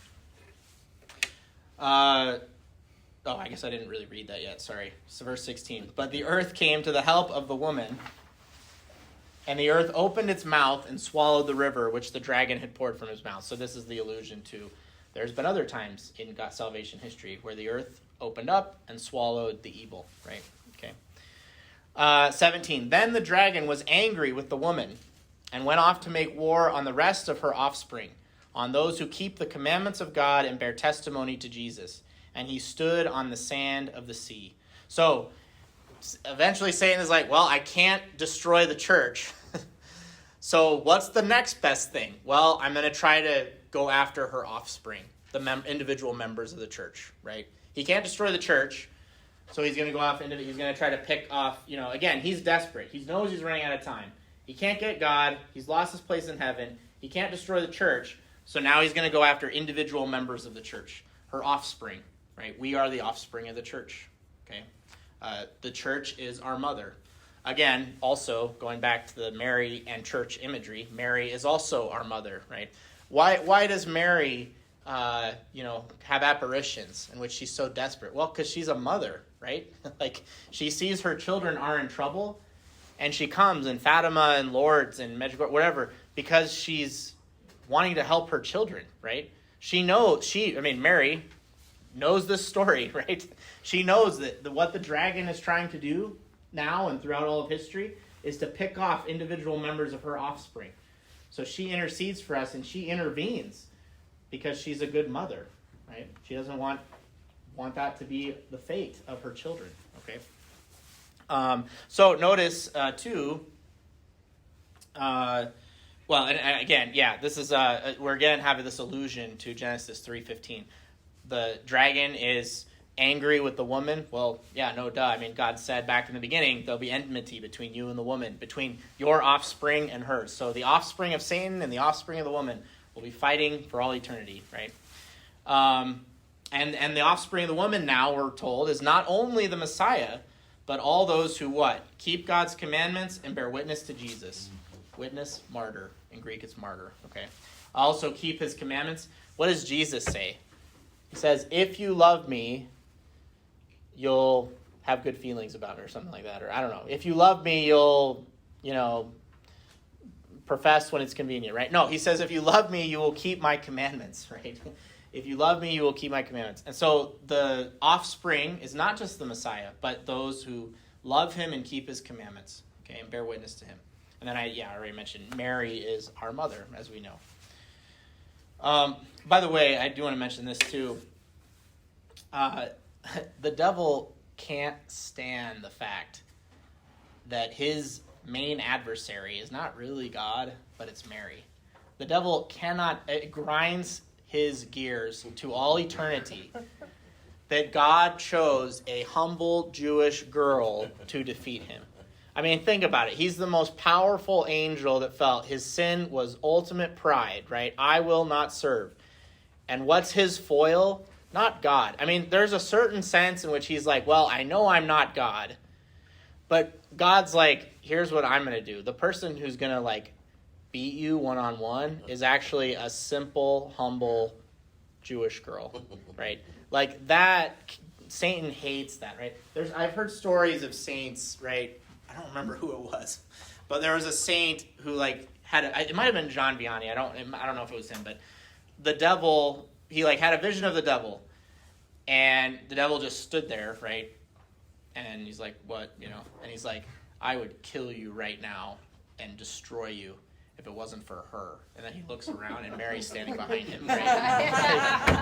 I guess I didn't really read that yet. Sorry. So verse 16. But the earth came to the help of the woman, and the earth opened its mouth and swallowed the river which the dragon had poured from his mouth. So this is the allusion to, there's been other times in God's salvation history where the earth opened up and swallowed the evil, right? Okay. 17. Then the dragon was angry with the woman and went off to make war on the rest of her offspring, on those who keep the commandments of God and bear testimony to Jesus. And he stood on the sand of the sea. So eventually Satan is like, well, I can't destroy the church. So what's the next best thing? Well, I'm going to try to go after her offspring, the individual members of the church, right? He can't destroy the church, so he's going to go off into he's going to try to pick off, again, he's desperate. He knows he's running out of time. He can't get God. He's lost his place in heaven. He can't destroy the church, so now he's going to go after individual members of the church, her offspring, right? We are the offspring of the church, okay? The church is our mother. Again, also going back to the Mary and church imagery, Mary is also our mother, right? Why does Mary, have apparitions in which she's so desperate? Well, because she's a mother, right? Like she sees her children are in trouble, and she comes in Fatima and Lourdes and Medjugorje, whatever, because she's wanting to help her children, right? Mary knows this story, right? She knows that what the dragon is trying to do now and throughout all of history is to pick off individual members of her offspring. So she intercedes for us and she intervenes because she's a good mother, right? She doesn't want that to be the fate of her children, okay? So notice, too, this is, we're again having this allusion to Genesis 3:15. The dragon is angry with the woman. Well, yeah, no duh. I mean, God said back in the beginning, there'll be enmity between you and the woman, between your offspring and hers. So the offspring of Satan and the offspring of the woman will be fighting for all eternity, right? And the offspring of the woman now, we're told, is not only the Messiah, but all those who what? Keep God's commandments and bear witness to Jesus. Witness, martyr. In Greek, it's martyr, okay? Also keep his commandments. What does Jesus say? He says, if you love me, you'll have good feelings about it or something like that. Or I don't know. If you love me, you'll, profess when it's convenient, right? No, he says, if you love me, you will keep my commandments, right? If you love me, you will keep my commandments. And so the offspring is not just the Messiah, but those who love him and keep his commandments, okay, and bear witness to him. And then I already mentioned Mary is our mother, as we know. By the way, I do want to mention this too. The devil can't stand the fact that his main adversary is not really God, but it's Mary. The devil it grinds his gears to all eternity that God chose a humble Jewish girl to defeat him. I mean, think about it. He's the most powerful angel that felt his sin was ultimate pride, right? I will not serve. And what's his foil? Not God. I mean, there's a certain sense in which he's like, well, I know I'm not God. But God's like, here's what I'm going to do. The person who's going to like beat you one-on-one is actually a simple, humble Jewish girl, right? Like that, Satan hates that, right? I've heard stories of saints, right? I don't remember who it was, but there was a saint who like it might have been John Vianney. I don't know if it was him, but the devil, he like had a vision of the devil, and the devil just stood there, right? And he's like, what, and he's like, I would kill you right now and destroy you if it wasn't for her. And then he looks around and Mary's standing behind him, right?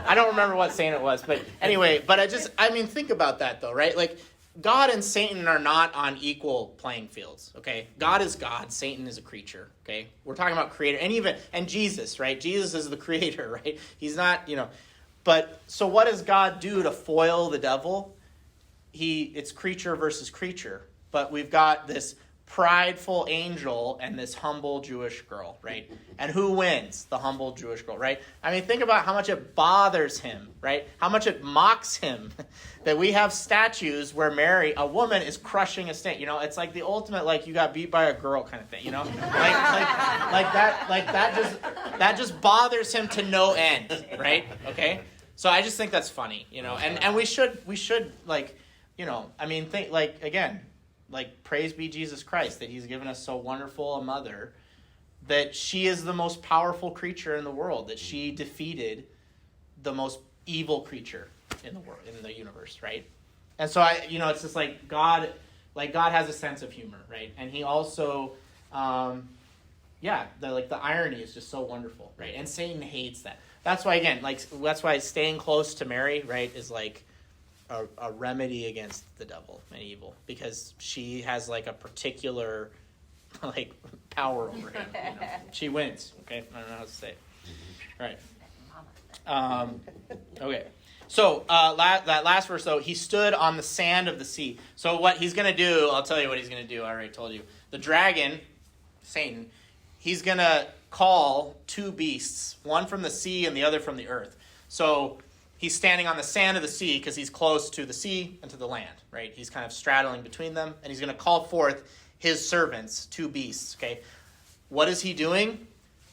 I don't remember what saint it was, but anyway, think about that though, right? Like, God and Satan are not on equal playing fields, okay? God is God, Satan is a creature, okay? We're talking about creator, and Jesus, right? Jesus is the creator, right? He's not, But, so what does God do to foil the devil? It's creature versus creature. But we've got this prideful angel and this humble Jewish girl, right? And who wins? The humble Jewish girl, right? I mean, think about how much it bothers him, right? How much it mocks him that we have statues where Mary, a woman, is crushing a saint. It's like the ultimate, like, you got beat by a girl kind of thing, that just bothers him to no end, right? Okay? So I just think that's funny, and we should think, like, again, like, praise be Jesus Christ that he's given us so wonderful a mother, that she is the most powerful creature in the world, that she defeated the most evil creature in the world, in the universe, right? And so it's just like God has a sense of humor, right? And he also, the irony is just so wonderful, right? And Satan hates that. That's why, again, that's why staying close to Mary, right, is like a remedy against the devil and evil, because she has like a particular like power over him. She wins. Okay, I don't know how to say it. All right. Okay. So that last verse though, he stood on the sand of the sea. So what he's gonna do, I'll tell you what he's gonna do. I already told you. The dragon, Satan, he's gonna call two beasts, one from the sea and the other from the earth. So he's standing on the sand of the sea because he's close to the sea and to the land, right? He's kind of straddling between them, and he's going to call forth his servants, two beasts, okay? What is he doing?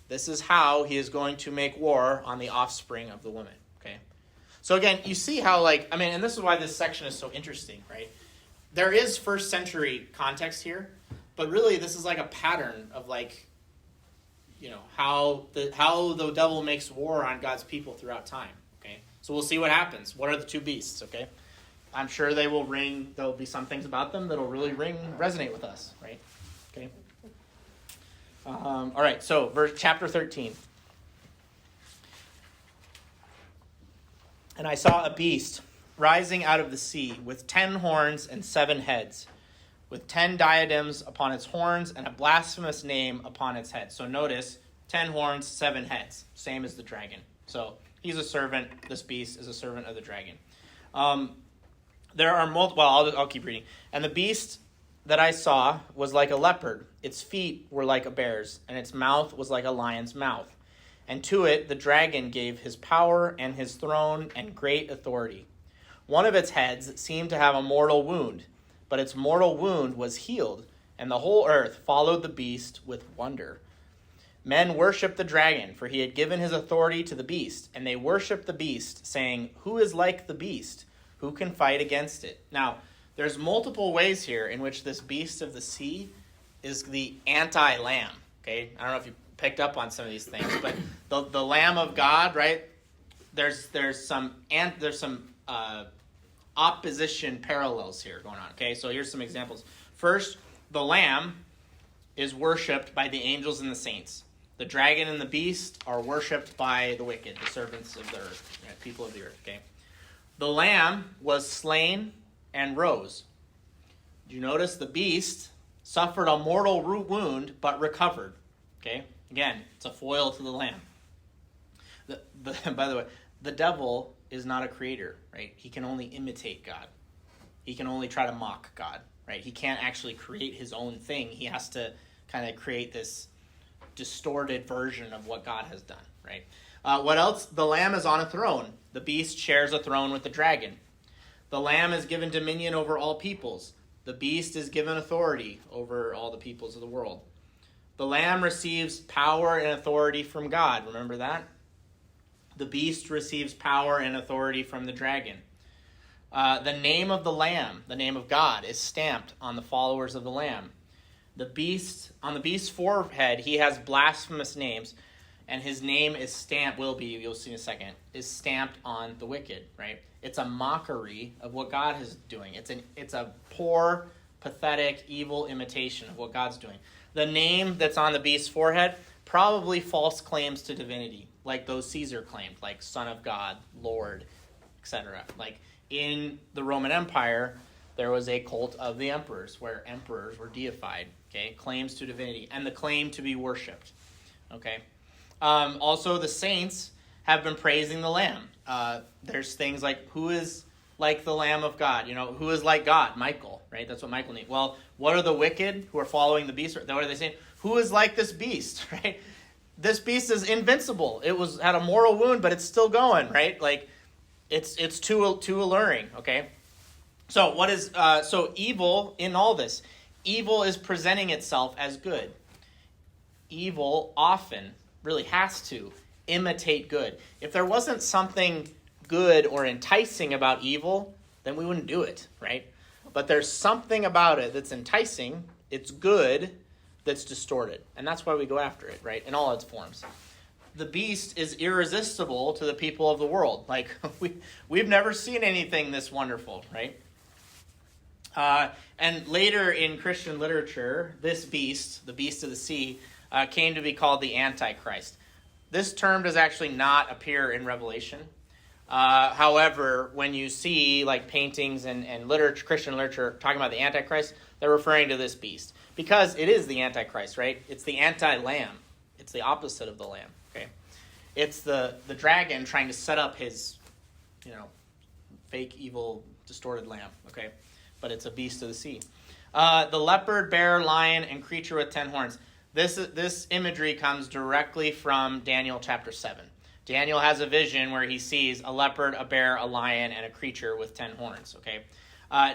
This is how he is going to make war on the offspring of the woman, okay? So again, you see how, and this is why this section is so interesting, right? There is first century context here, but really this is like a pattern of how the devil makes war on God's people throughout time. So we'll see what happens. What are the two beasts, okay? I'm sure there'll be some things about them that'll really resonate with us, right? Okay. All right, so chapter 13. And I saw a beast rising out of the sea with 10 horns and 7 heads, with 10 diadems upon its horns and a blasphemous name upon its head. So notice, 10 horns, 7 heads, same as the dragon. So he's a servant. This beast is a servant of the dragon. There are multiple. Well, I'll keep reading. And the beast that I saw was like a leopard. Its feet were like a bear's, and its mouth was like a lion's mouth. And to it the dragon gave his power and his throne and great authority. One of its heads seemed to have a mortal wound, but its mortal wound was healed, and the whole earth followed the beast with wonder. Men worshipped the dragon, for he had given his authority to the beast, and they worshipped the beast, saying, "Who is like the beast? Who can fight against it?" Now, there's multiple ways here in which this beast of the sea is the anti-lamb. Okay, I don't know if you picked up on some of these things, but the Lamb of God, right? There's some opposition parallels here going on. Okay, so here's some examples. First, the lamb is worshipped by the angels and the saints. The dragon and the beast are worshipped by the wicked, the servants of the earth, right? People of the earth. Okay, the lamb was slain and rose. Did you notice the beast suffered a mortal wound but recovered? Okay, again, it's a foil to the lamb. By the way, the devil is not a creator, right? He can only imitate God. He can only try to mock God, right? He can't actually create his own thing. He has to kind of create this distorted version of what God has done, right? What else? The lamb is on a throne. The beast shares a throne with the dragon. The lamb is given dominion over all peoples. The beast is given authority over all the peoples of the world. The lamb receives power and authority from God. Remember that? The beast receives power and authority from the dragon. The name of the lamb, the name of God, is stamped on the followers of the lamb. The beast, on the beast's forehead, he has blasphemous names, and his name is stamped, you'll see in a second, is stamped on the wicked, right? It's a mockery of what God is doing. It's a poor, pathetic, evil imitation of what God's doing. The name that's on the beast's forehead, probably false claims to divinity, like those Caesar claimed, like Son of God, Lord, etc. Like in the Roman Empire, there was a cult of the emperors, where emperors were deified, okay? Claims to divinity, and the claim to be worshipped, okay? Also, the saints have been praising the Lamb. There's things like, who is like the Lamb of God? You know, who is like God? Michael, right? That's what Michael needs. Well, what are the wicked who are following the beast? What are they saying? Who is like this beast, right? This beast is invincible. It had a mortal wound, but it's still going, right? Like, it's too alluring, okay? So what is so evil in all this? Evil is presenting itself as good. Evil often really has to imitate good. If there wasn't something good or enticing about evil, then we wouldn't do it, right? But there's something about it that's enticing, it's good, that's distorted. And that's why we go after it, right? In all its forms. The beast is irresistible to the people of the world. Like, we've never seen anything this wonderful, right? And later in Christian literature, this beast, the beast of the sea, came to be called the Antichrist. This term does actually not appear in Revelation. However, when you see like paintings and literature, Christian literature talking about the Antichrist, they're referring to this beast. Because it is the Antichrist, right? It's the anti-lamb. It's the opposite of the lamb, okay? It's the dragon trying to set up his, fake, evil, distorted lamb, okay? But it's a beast of the sea. The leopard, bear, lion, and creature with 10 horns. This imagery comes directly from Daniel chapter 7. Daniel has a vision where he sees a leopard, a bear, a lion, and a creature with 10 horns, okay?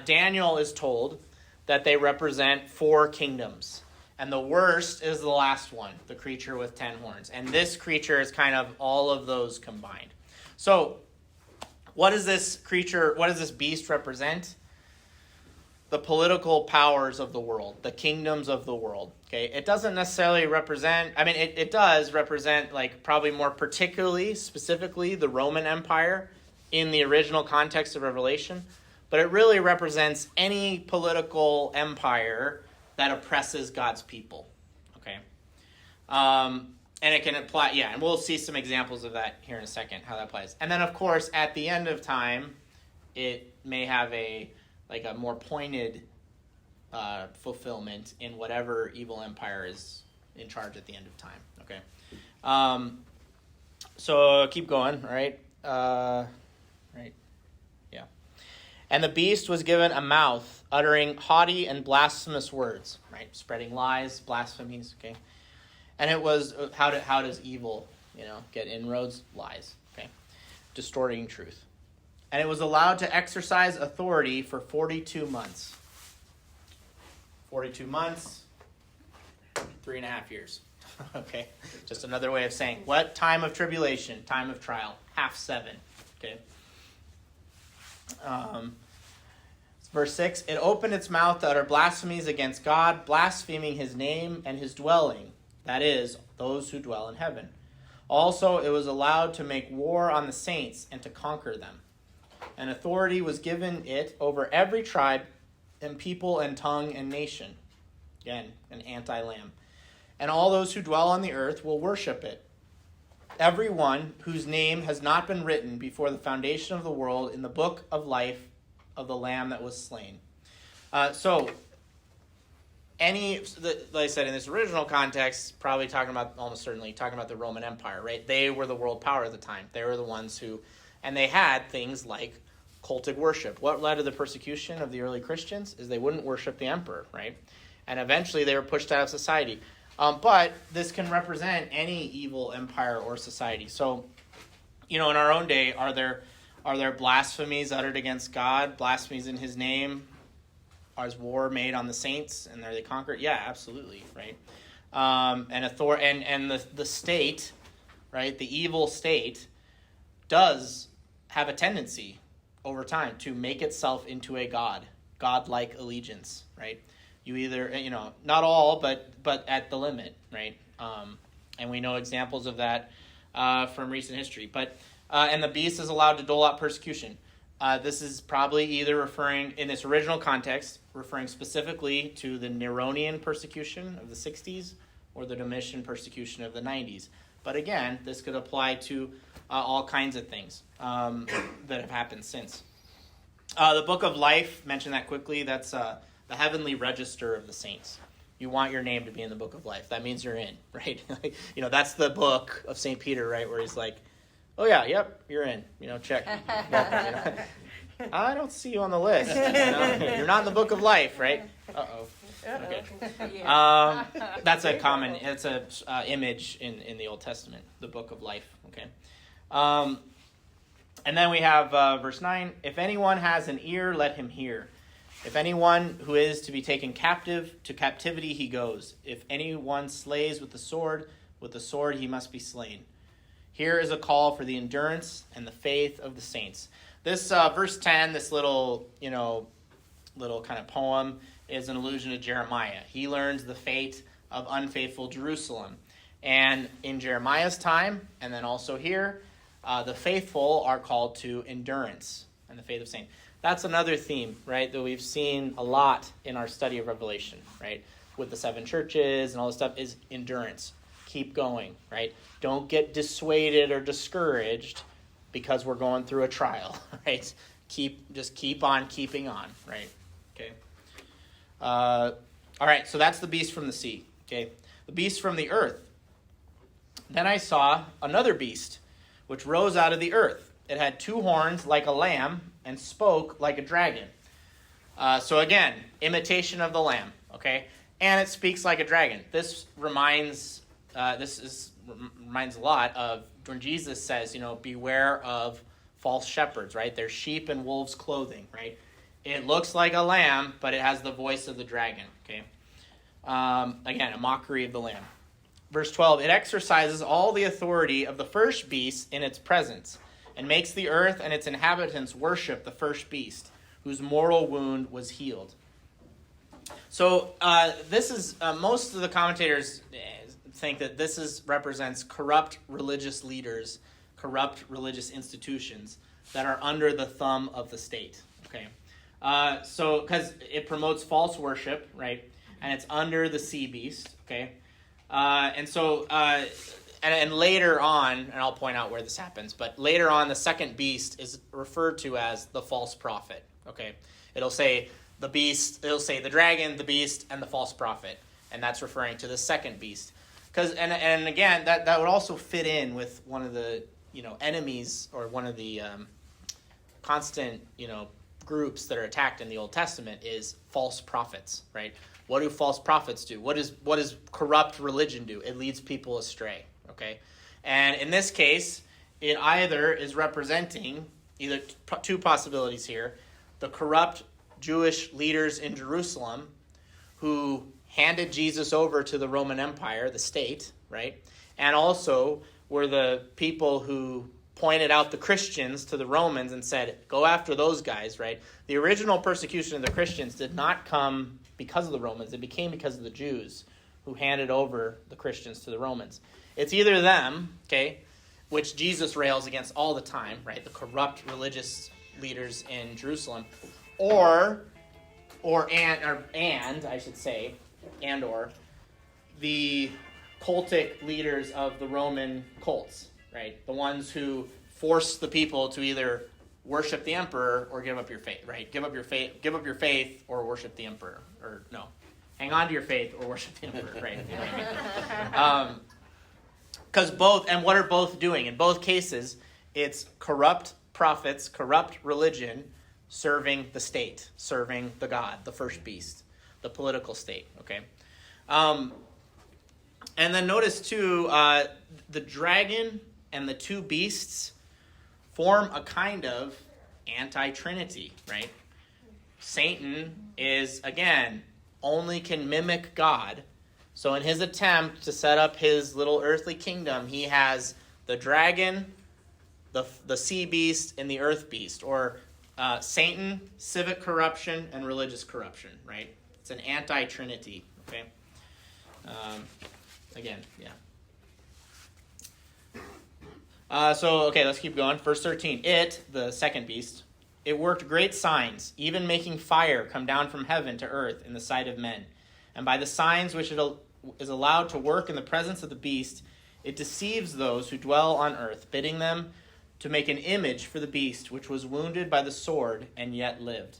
Daniel is told that they represent 4 kingdoms. And the worst is the last one, the creature with 10 horns. And this creature is kind of all of those combined. So, what does this beast represent? The political powers of the world, the kingdoms of the world. Okay, it doesn't necessarily represent, it does represent, like, probably more particularly, specifically, the Roman Empire in the original context of Revelation. But it really represents any political empire that oppresses God's people. Okay? And it can apply, and we'll see some examples of that here in a second, how that applies. And then, of course, at the end of time, it may have a more pointed fulfillment in whatever evil empire is in charge at the end of time. Okay? So keep going, right? Right. Yeah. And the beast was given a mouth, uttering haughty and blasphemous words, right? Spreading lies, blasphemies, okay? And it was, how does evil, get inroads? Lies, okay? Distorting truth. And it was allowed to exercise authority for 42 months. 42 months, 3.5 years. Okay? Just another way of saying, what? Time of tribulation, time of trial, half 7. Okay? Verse 6, it opened its mouth to utter blasphemies against God, blaspheming his name and his dwelling, that is, those who dwell in heaven. Also, it was allowed to make war on the saints and to conquer them. and authority was given it over every tribe and people and tongue and nation. Again, an anti-lamb. And all those who dwell on the earth will worship it. Everyone whose name has not been written before the foundation of the world in the book of life of the Lamb that was slain. Like I said, in this original context, probably almost certainly talking about the Roman Empire, right? They were the world power at the time. They were the ones and they had things like cultic worship. What led to the persecution of the early Christians is they wouldn't worship the emperor, right? And eventually they were pushed out of society. But this can represent any evil empire or society. So, in our own day, are there blasphemies uttered against God, blasphemies in his name? Is war made on the saints and are they conquered? Yeah, absolutely, right? And the state, right, the evil state does have a tendency over time to make itself into a God-like allegiance, right? You either, not all, but at the limit, right? And we know examples of that from recent history. And the beast is allowed to dole out persecution. This is probably either referring, in its original context, referring specifically to the Neronian persecution of the 60s or the Domitian persecution of the 90s. But again, this could apply to all kinds of things that have happened since. The Book of Life, mention that quickly, that's the heavenly register of the saints. You want your name to be in the Book of Life. That means you're in, right? That's the book of St. Peter, right, where he's like, oh yeah, yep, you're in. Check. I don't see you on the list. You're not in the Book of life, right? Uh-oh. Okay. That's a common. It's a image in the Old Testament, the Book of Life. Okay. And then we have verse 9. If anyone has an ear, let him hear. If anyone who is to be taken captive, to captivity he goes. If anyone slays with the sword he must be slain. Here is a call for the endurance and the faith of the saints. This verse 10, this little kind of poem, is an allusion to Jeremiah. He learns the fate of unfaithful Jerusalem. And in Jeremiah's time, and then also here, the faithful are called to endurance and the faith of saints. That's another theme, right, that we've seen a lot in our study of Revelation, right, with the 7 churches and all this stuff, is endurance. Keep going, right? Don't get dissuaded or discouraged because we're going through a trial, right? Keep on keeping on, right? Okay. All right, so that's the beast from the sea, okay? The beast from the earth. Then I saw another beast, which rose out of the earth. It had 2 horns like a lamb and spoke like a dragon. So again, imitation of the lamb, okay? And it speaks like a dragon. This reminds a lot of when Jesus says, beware of false shepherds, right? They're sheep in wolves' clothing, right? It looks like a lamb, but it has the voice of the dragon, okay? Again, a mockery of the lamb. Verse 12, it exercises all the authority of the first beast in its presence and makes the earth and its inhabitants worship the first beast, whose mortal wound was healed. So this is, most of the commentators think that this represents corrupt religious leaders, corrupt religious institutions that are under the thumb of the state, okay? So, because it promotes false worship, right? And it's under the sea beast, okay? And later on, and I'll point out where this happens, but later on, the second beast is referred to as the false prophet, okay? It'll say the beast, it'll say the dragon, the beast, and the false prophet, and that's referring to the second beast. And again, that would also fit in with one of the, enemies, or one of the constant, groups that are attacked in the Old Testament is false prophets, right? What do false prophets do? What does corrupt religion do? It leads people astray, okay? And in this case, it either is representing either 2 possibilities here: the corrupt Jewish leaders in Jerusalem who handed Jesus over to the Roman Empire, the state, right? And also were the people who pointed out the Christians to the Romans and said, go after those guys, right? The original persecution of the Christians did not come because of the Romans. It became because of the Jews who handed over the Christians to the Romans. It's either them, okay, which Jesus rails against all the time, right? The corrupt religious leaders in Jerusalem, or I should say, or the cultic leaders of the Roman cults, right? The ones who forced the people to either worship the emperor or give up your faith, right? Give up your faith or worship the emperor, or no, hang on to your faith or worship the emperor, right? You know what I mean? Because both, and what are both doing? In both cases, it's corrupt prophets, corrupt religion, serving the state, serving the god, the first beast, the political state, okay? And then notice too, the dragon and the two beasts form a kind of anti-trinity, right? Satan is, again, only can mimic God. So in his attempt to set up his little earthly kingdom, he has the dragon, the sea beast, and the earth beast, or Satan, civic corruption, and religious corruption, right? It's an anti-trinity, okay? Again, yeah. Okay, let's keep going. Verse 13. It, the second beast, it worked great signs, even making fire come down from heaven to earth in the sight of men. And by the signs which it is allowed to work in the presence of the beast, it deceives those who dwell on earth, bidding them to make an image for the beast, which was wounded by the sword and yet lived.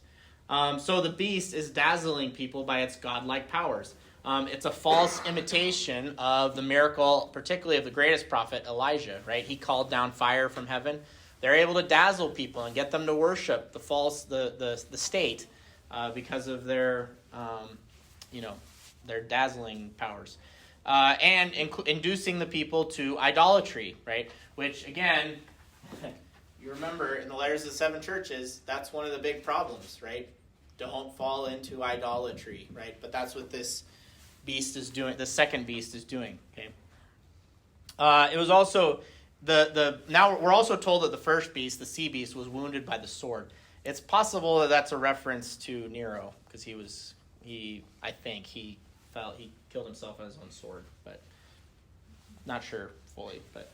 So the beast is dazzling people by its godlike powers. It's a false imitation of the miracle, particularly of the greatest prophet, Elijah, right? He called down fire from heaven. They're able to dazzle people and get them to worship the state because of their, their dazzling powers. And inducing the people to idolatry, right? Which, again, you remember in the letters of the 7 churches, that's one of the big problems, right? Don't fall into idolatry, right? But that's what this beast is doing, the second beast is doing, okay? It was also, now we're also told that the first beast, the sea beast, was wounded by the sword. It's possible that that's a reference to Nero, because he killed himself on his own sword, but not sure fully, but,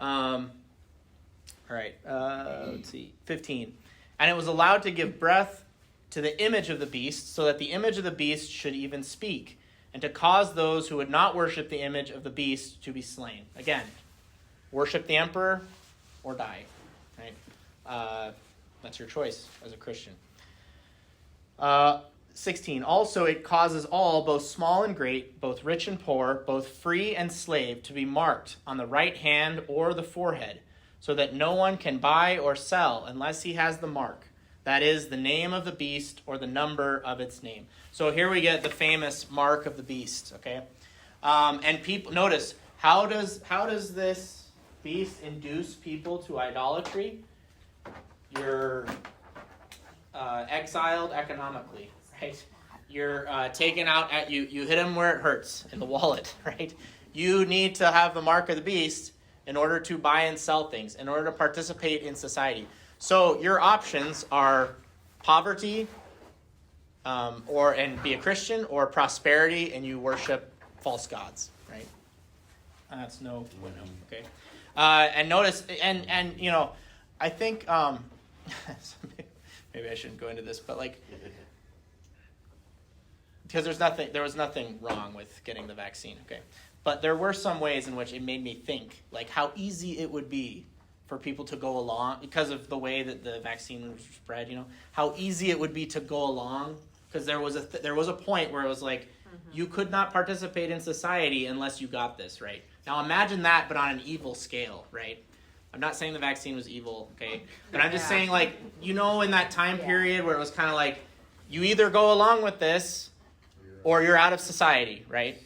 all right, let's see, 15. And it was allowed to give breath to the image of the beast, so that the image of the beast should even speak, and to cause those who would not worship the image of the beast to be slain. Again, worship the emperor or die, right? That's your choice as a Christian. 16. Also, it causes all, both small and great, both rich and poor, both free and slave, to be marked on the right hand or the forehead, so that no one can buy or sell unless he has the mark. That is the name of the beast or the number of its name. So here we get the famous mark of the beast, okay? And people, notice, how does this beast induce people to idolatry? You're exiled economically, right? You're taken out at you hit them where it hurts, in the wallet, right? You need to have the mark of the beast in order to buy and sell things, in order to participate in society. So your options are poverty, and be a Christian, or prosperity and you worship false gods, right? That's no bueno, okay? And notice, and I think maybe I shouldn't go into this, but because there was nothing wrong with getting the vaccine, okay? But there were some ways in which it made me think, how easy it would be for people to go along, because of the way that the vaccine was spread, how easy it would be to go along, because there was a point where it was you could not participate in society unless you got this, right? Now imagine that, but on an evil scale, right? I'm not saying the vaccine was evil, okay? But I'm just saying, in that time period where it was kind of you either go along with this or you're out of society, right?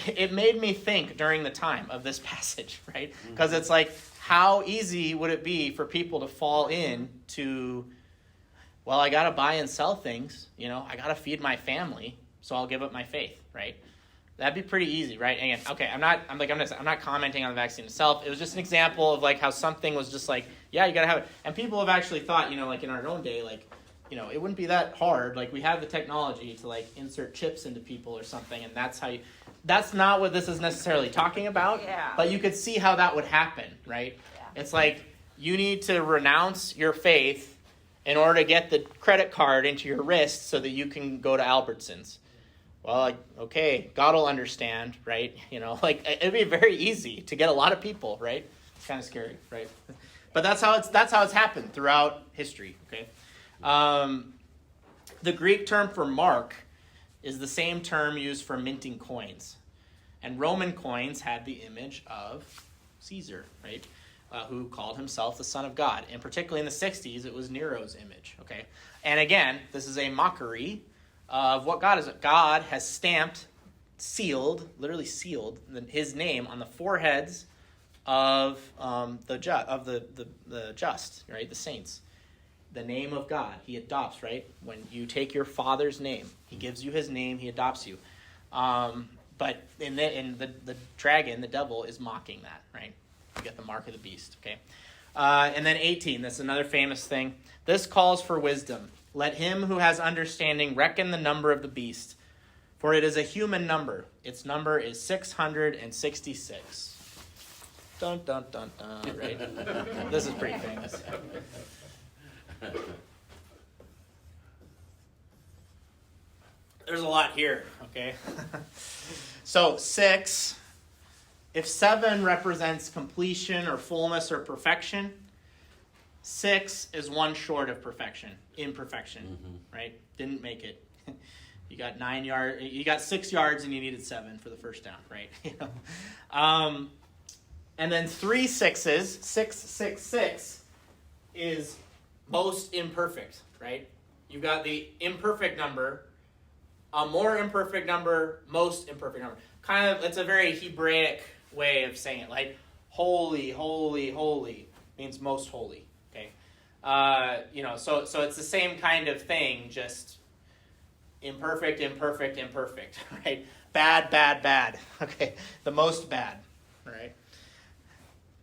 It made me think during the time of this passage, right? Because it's how easy would it be for people to fall into, well, I got to buy and sell things, I got to feed my family, so I'll give up my faith, right? That'd be pretty easy, right? And okay, I'm not commenting on the vaccine itself. It was just an example of how something was just yeah, you got to have it. And people have actually thought, in our own day, it wouldn't be that hard. We have the technology to insert chips into people or something, and that's not what this is necessarily talking about. Yeah. But you could see how that would happen, right? Yeah. It's you need to renounce your faith in order to get the credit card into your wrist so that you can go to Albertsons. Well, okay, God will understand, right? It'd be very easy to get a lot of people, right? It's kind of scary, right? But that's how it's happened throughout history, okay? The Greek term for mark is the same term used for minting coins. And Roman coins had the image of Caesar, right? Who called himself the Son of God. And particularly in the 60s, it was Nero's image, okay? And again, this is a mockery of what God is. God has stamped, literally sealed, his name on the foreheads of the just, right? The saints. The name of God, he adopts, right? When you take your father's name, he gives you his name, he adopts you. But in the dragon, the devil, is mocking that, right? You get the mark of the beast, okay? And then 18, that's another famous thing. This calls for wisdom. Let him who has understanding reckon the number of the beast, for it is a human number. Its number is 666. Dun, dun, dun, dun, right? This is pretty famous. There's a lot here, okay? So 6, if 7 represents completion or fullness or perfection, 6 is one short of perfection, imperfection, right? Didn't make it. You got 9 yards, you got 6 yards and you needed 7 for the first down, right? And then 3 sixes, 666 is most imperfect, right? You've got the imperfect number, a more imperfect number, most imperfect number. Kind of, it's a very Hebraic way of saying it. Like, holy, holy, holy means most holy, okay? So it's the same kind of thing, just imperfect, imperfect, imperfect, right? Bad, bad, bad, okay? The most bad, right?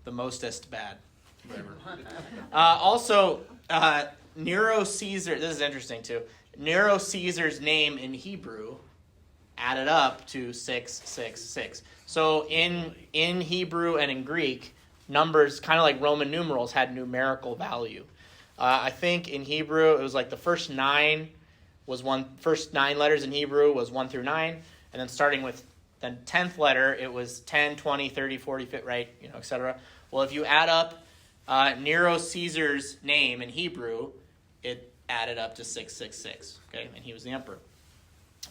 The mostest bad, whatever. Nero Caesar, this is interesting too. Nero Caesar's name in Hebrew added up to 666. So in Hebrew and in Greek, numbers, kind of like Roman numerals, had numerical value. I think in Hebrew, it was like the first 9 letters in Hebrew was 1 through 9, and then starting with the 10th letter, it was 10, 20, 30, 40, 50, right, etc. Well, if you add up Nero Caesar's name in Hebrew, it added up to 666, okay, and he was the emperor.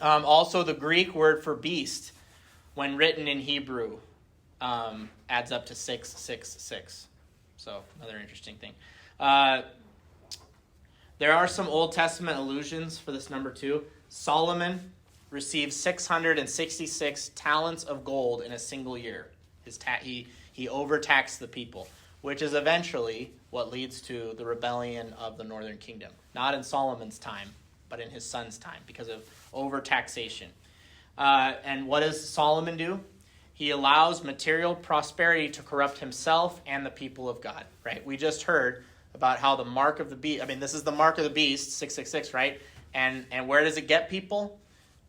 Also, the Greek word for beast, when written in Hebrew, adds up to 666. So, another interesting thing. There are some Old Testament allusions for this number too. Solomon received 666 talents of gold in a single year. He overtaxed the people, which is eventually what leads to the rebellion of the northern kingdom. Not in Solomon's time, but in his son's time, because of overtaxation. And what does Solomon do? He allows material prosperity to corrupt himself and the people of God, right? We just heard about how the mark of the beast, this is the mark of the beast, 666, right? And where does it get people?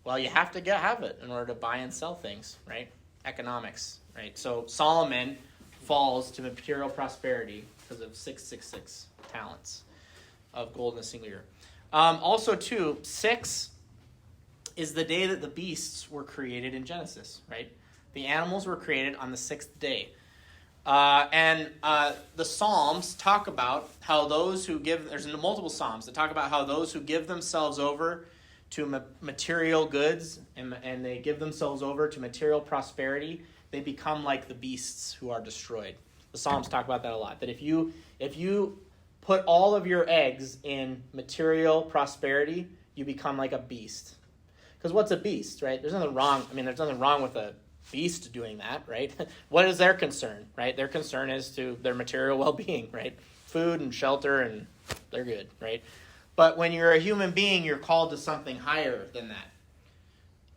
Well, you have to have it in order to buy and sell things, right? Economics, right? So Solomon falls to material prosperity because of 666 talents of gold in a single year. Also, too, 6 is the day that the beasts were created in Genesis, right? The animals were created on the 6th day. And the Psalms talk about how those who there's multiple Psalms that talk about how those who give themselves over to material goods and they give themselves over to material prosperity, they become like the beasts who are destroyed. The Psalms talk about that a lot. That if you put all of your eggs in material prosperity, you become like a beast. Because what's a beast, right? There's nothing wrong. There's nothing wrong with a beast doing that, right? What is their concern, right? Their concern is to their material well-being, right? Food and shelter, and they're good, right? But when you're a human being, you're called to something higher than that.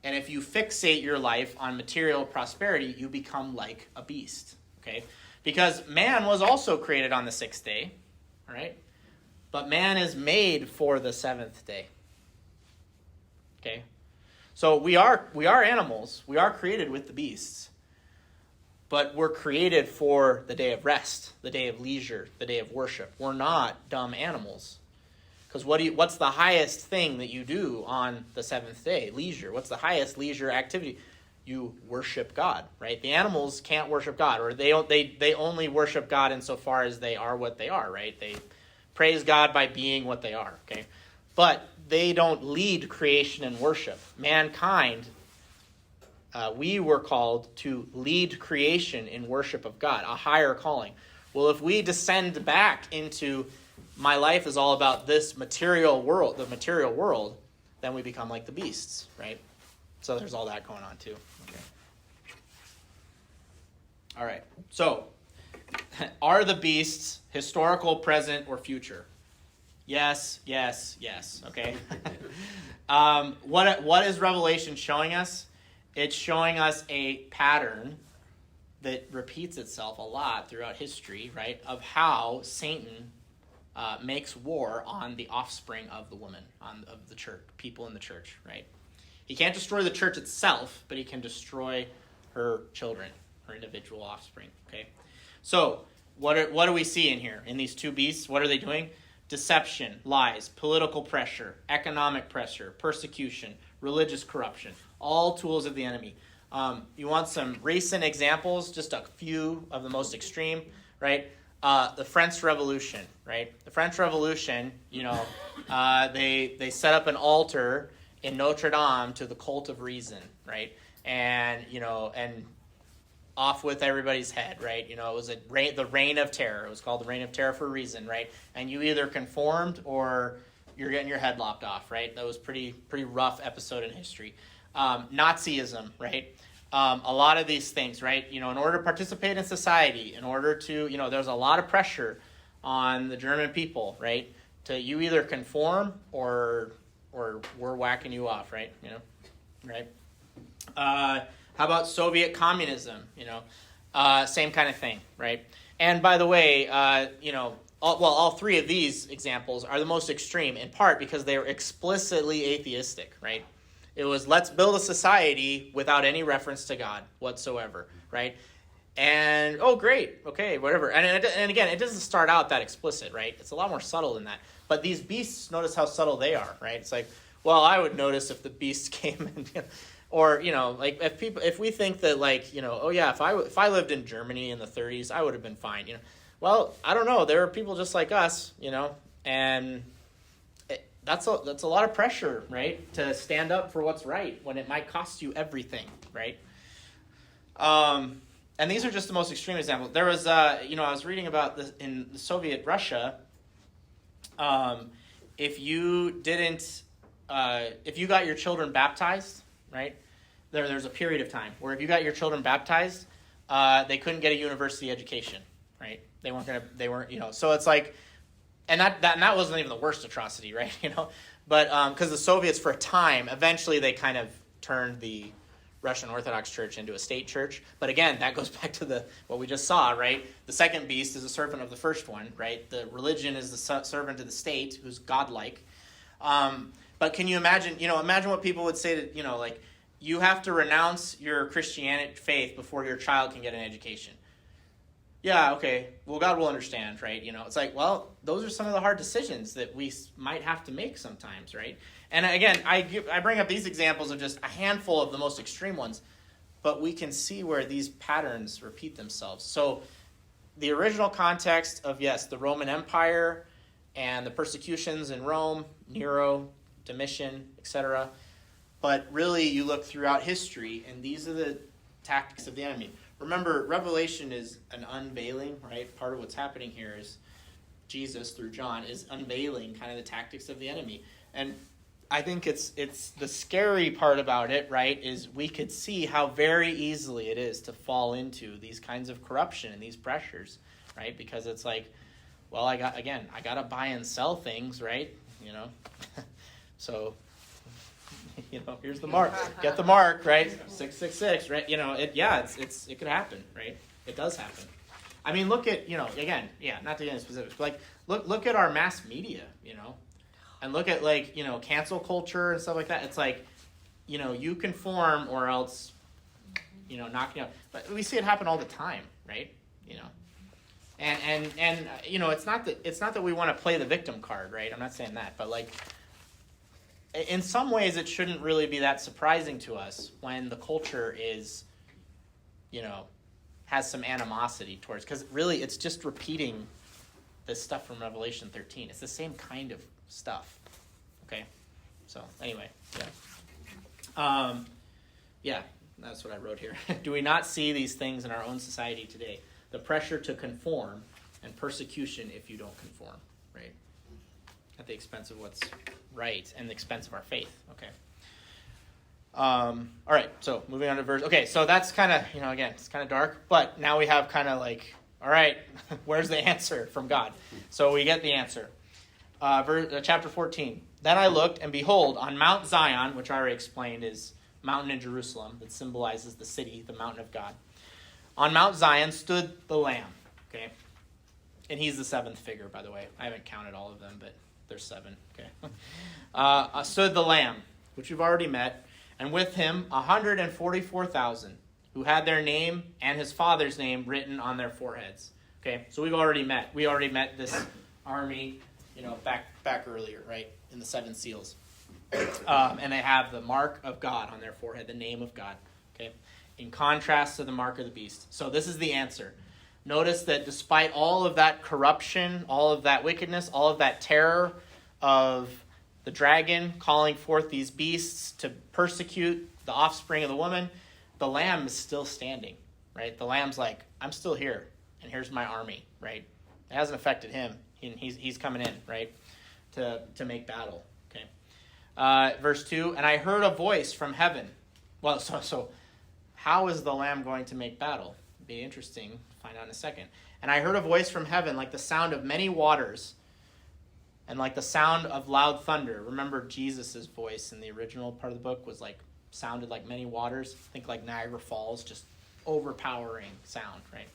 And if you fixate your life on material prosperity, you become like a beast, okay? Because man was also created on the 6th day, all right? But man is made for the 7th day, okay? So we are animals. We are created with the beasts. But we're created for the day of rest, the day of leisure, the day of worship. We're not dumb animals. Because what's the highest thing that you do on the seventh day? Leisure. What's the highest leisure activity? You worship God, right? The animals can't worship God, or they only worship God insofar as they are what they are, right? They praise God by being what they are, okay? But they don't lead creation in worship. Mankind, we were called to lead creation in worship of God, a higher calling. Well, if we descend back into my life is all about this material world, the material world, then we become like the beasts, right? So there's all that going on too. Okay. All right. So, are the beasts historical, present, or future? Yes, yes, yes. Okay. What is Revelation showing us? It's showing us a pattern that repeats itself a lot throughout history, right? Of how Satan makes war on the offspring of the woman, of the church, people in the church, right? He can't destroy the church itself, but he can destroy her children, her individual offspring, okay? So, what do we see in here? In these two beasts, what are they doing? Deception, lies, political pressure, economic pressure, persecution, religious corruption, all tools of the enemy. You want some recent examples, just a few of the most extreme, right? The French Revolution, right? The French Revolution, they set up an altar in Notre Dame to the cult of reason, right? And off with everybody's head, right? It was the reign of terror. It was called the reign of terror for a reason, right? And you either conformed or you're getting your head lopped off, right? That was pretty rough episode in history. Nazism, right? A lot of these things, right? In order to participate in society, in order to, there's a lot of pressure on the German people, right? To you either conform or we're whacking you off, right? Right? How about Soviet communism? Same kind of thing, right? And by the way, all three of these examples are the most extreme, in part because they are explicitly atheistic, right? It was, let's build a society without any reference to God whatsoever, right? And, oh, great, okay, whatever. And again, it doesn't start out that explicit, right? It's a lot more subtle than that. But these beasts, notice how subtle they are, right? It's like, well, I would notice if the beasts came and, or, like, if we think that, like, oh, yeah, if I lived in Germany in the 30s, I would have been fine, Well, I don't know. There are people just like us, and that's a lot of pressure, right? To stand up for what's right when it might cost you everything, right? And these are just the most extreme examples. There was, I was reading about this in the Soviet Russia. If you got your children baptized, right? There's a period of time where if you got your children baptized, they couldn't get a university education, right? They weren't, so it's like, and that wasn't even the worst atrocity, right? But because the Soviets, for a time, eventually they kind of turned the Russian Orthodox Church into a state church. But again, that goes back to what we just saw, right? The second beast is a servant of the first one, right? The religion is the servant of the state, who's godlike. But can you imagine? Imagine what people would say to, like, you have to renounce your Christianity faith before your child can get an education. Yeah, okay. Well, God will understand, right? It's like, well, those are some of the hard decisions that we might have to make sometimes, right? And again, I bring up these examples of just a handful of the most extreme ones, but we can see where these patterns repeat themselves. So the original context of, yes, the Roman Empire and the persecutions in Rome, Nero, Domitian, etc. But really, you look throughout history, and these are the tactics of the enemy. Remember, Revelation is an unveiling, right? Part of what's happening here is Jesus, through John, is unveiling kind of the tactics of the enemy. And I think it's the scary part about it, right, is we could see how very easily it is to fall into these kinds of corruption and these pressures, right? Because it's like, well, I got to buy and sell things, right? So, here's the mark. Get the mark, right? 666, right? It could happen, right? It does happen. I mean, look at, again, not to get into specifics, but like, look at our mass media, and look at, like, cancel culture and stuff like that. It's like, you conform or else, knocking out. But we see it happen all the time, right? And it's not that we want to play the victim card, right? I'm not saying that, but like, in some ways, it shouldn't really be that surprising to us when the culture is, has some animosity towards, because really it's just repeating this stuff from Revelation 13. It's the same kind of stuff. Okay, so anyway, yeah, that's what I wrote here. Do we not see these things in our own society today? The pressure to conform and persecution if you don't conform, right? At the expense of what's right and the expense of our faith. Okay. All right, so moving on to verse. Okay, so that's kind of, again, it's kind of dark, but now we have kind of like, all right, where's the answer from God? So we get the answer. Chapter 14. Then I looked, and behold, on Mount Zion, which I already explained is mountain in Jerusalem that symbolizes the city, the mountain of God. On Mount Zion stood the Lamb, okay? And he's the seventh figure, by the way. I haven't counted all of them, but there's 7, okay? Stood the Lamb, which we've already met, and with him 144,000 who had their name and his father's name written on their foreheads. Okay, so we already met this army, back earlier, right, in the 7 seals. And they have the mark of God on their forehead, the name of God, okay, in contrast to the mark of the beast. So this is the answer. Notice that despite all of that corruption, all of that wickedness, all of that terror of the dragon calling forth these beasts to persecute the offspring of the woman, the Lamb is still standing, right? The Lamb's like, I'm still here, and here's my army, right? It hasn't affected him. He's coming in, right, to make battle, okay? Verse 2, and I heard a voice from heaven. Well, so how is the Lamb going to make battle? It'd be interesting to find out in a second. And I heard a voice from heaven like the sound of many waters and like the sound of loud thunder. Remember Jesus' voice in the original part of the book was sounded like many waters. Think like Niagara Falls, just overpowering sound, right?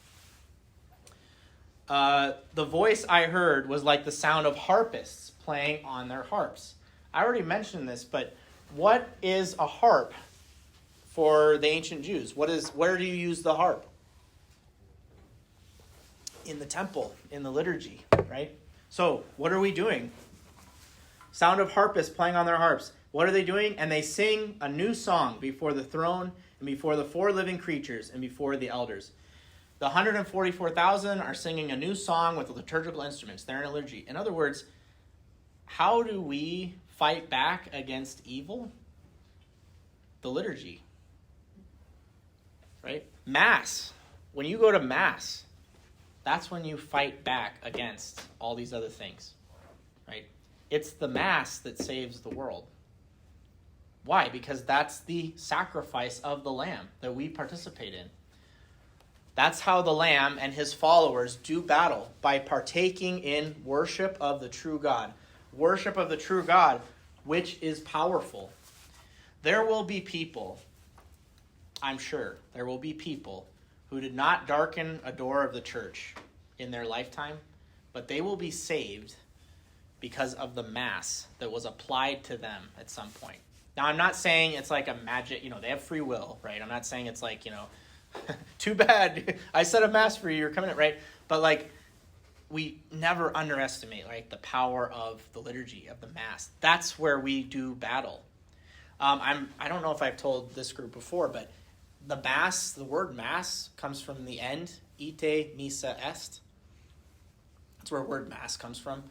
The voice I heard was like the sound of harpists playing on their harps. I already mentioned this, but what is a harp for the ancient Jews? Where do you use the harp? In the temple, in the liturgy, right? So what are we doing? Sound of harpists playing on their harps. What are they doing? And they sing a new song before the throne and before the 4 living creatures and before the elders. The 144,000 are singing a new song with the liturgical instruments. They're in a liturgy. In other words, how do we fight back against evil? The liturgy. Right? Mass. When you go to Mass, that's when you fight back against all these other things. Right? It's the Mass that saves the world. Why? Because that's the sacrifice of the Lamb that we participate in. That's how the Lamb and his followers do battle, by partaking in worship of the true God. Worship of the true God, which is powerful. There will be people, I'm sure, there will be people who did not darken a door of the church in their lifetime, but they will be saved because of the Mass that was applied to them at some point. Now, I'm not saying it's like a magic, they have free will, right? I'm not saying it's like, too bad, I said a Mass for you, you're coming in, right? But we never underestimate, the power of the liturgy, of the Mass. That's where we do battle. I don't know if I've told this group before, but the Mass, the word Mass comes from the end, ite missa est. That's where word Mass comes from.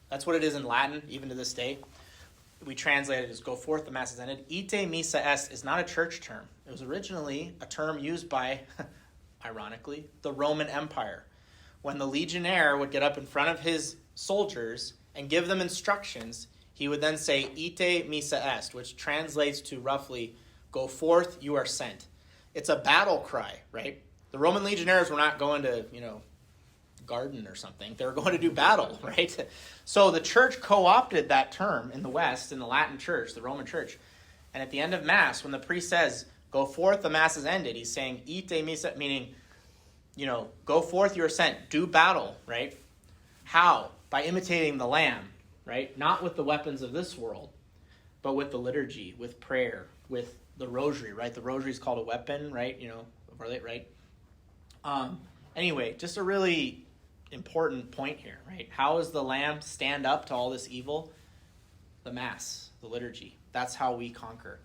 That's what it is in Latin, even to this day. We translate it as go forth, the Mass is ended. Ite missa est is not a church term. It was originally a term used by, ironically, the Roman Empire. When the legionnaire would get up in front of his soldiers and give them instructions, he would then say, ite missa est, which translates to roughly, go forth, you are sent. It's a battle cry, right? The Roman legionnaires were not going to, garden or something. They were going to do battle, right? So the church co-opted that term in the West, in the Latin church, the Roman church. And at the end of Mass, when the priest says, go forth, the Mass is ended, he's saying, ite missa, meaning, go forth, you are sent, do battle, right? How? By imitating the Lamb, right? Not with the weapons of this world, but with the liturgy, with prayer, with the rosary, right? The rosary is called a weapon, right? right? Anyway, just a really important point here, right? How does the Lamb stand up to all this evil? The Mass, the liturgy. That's how we conquer.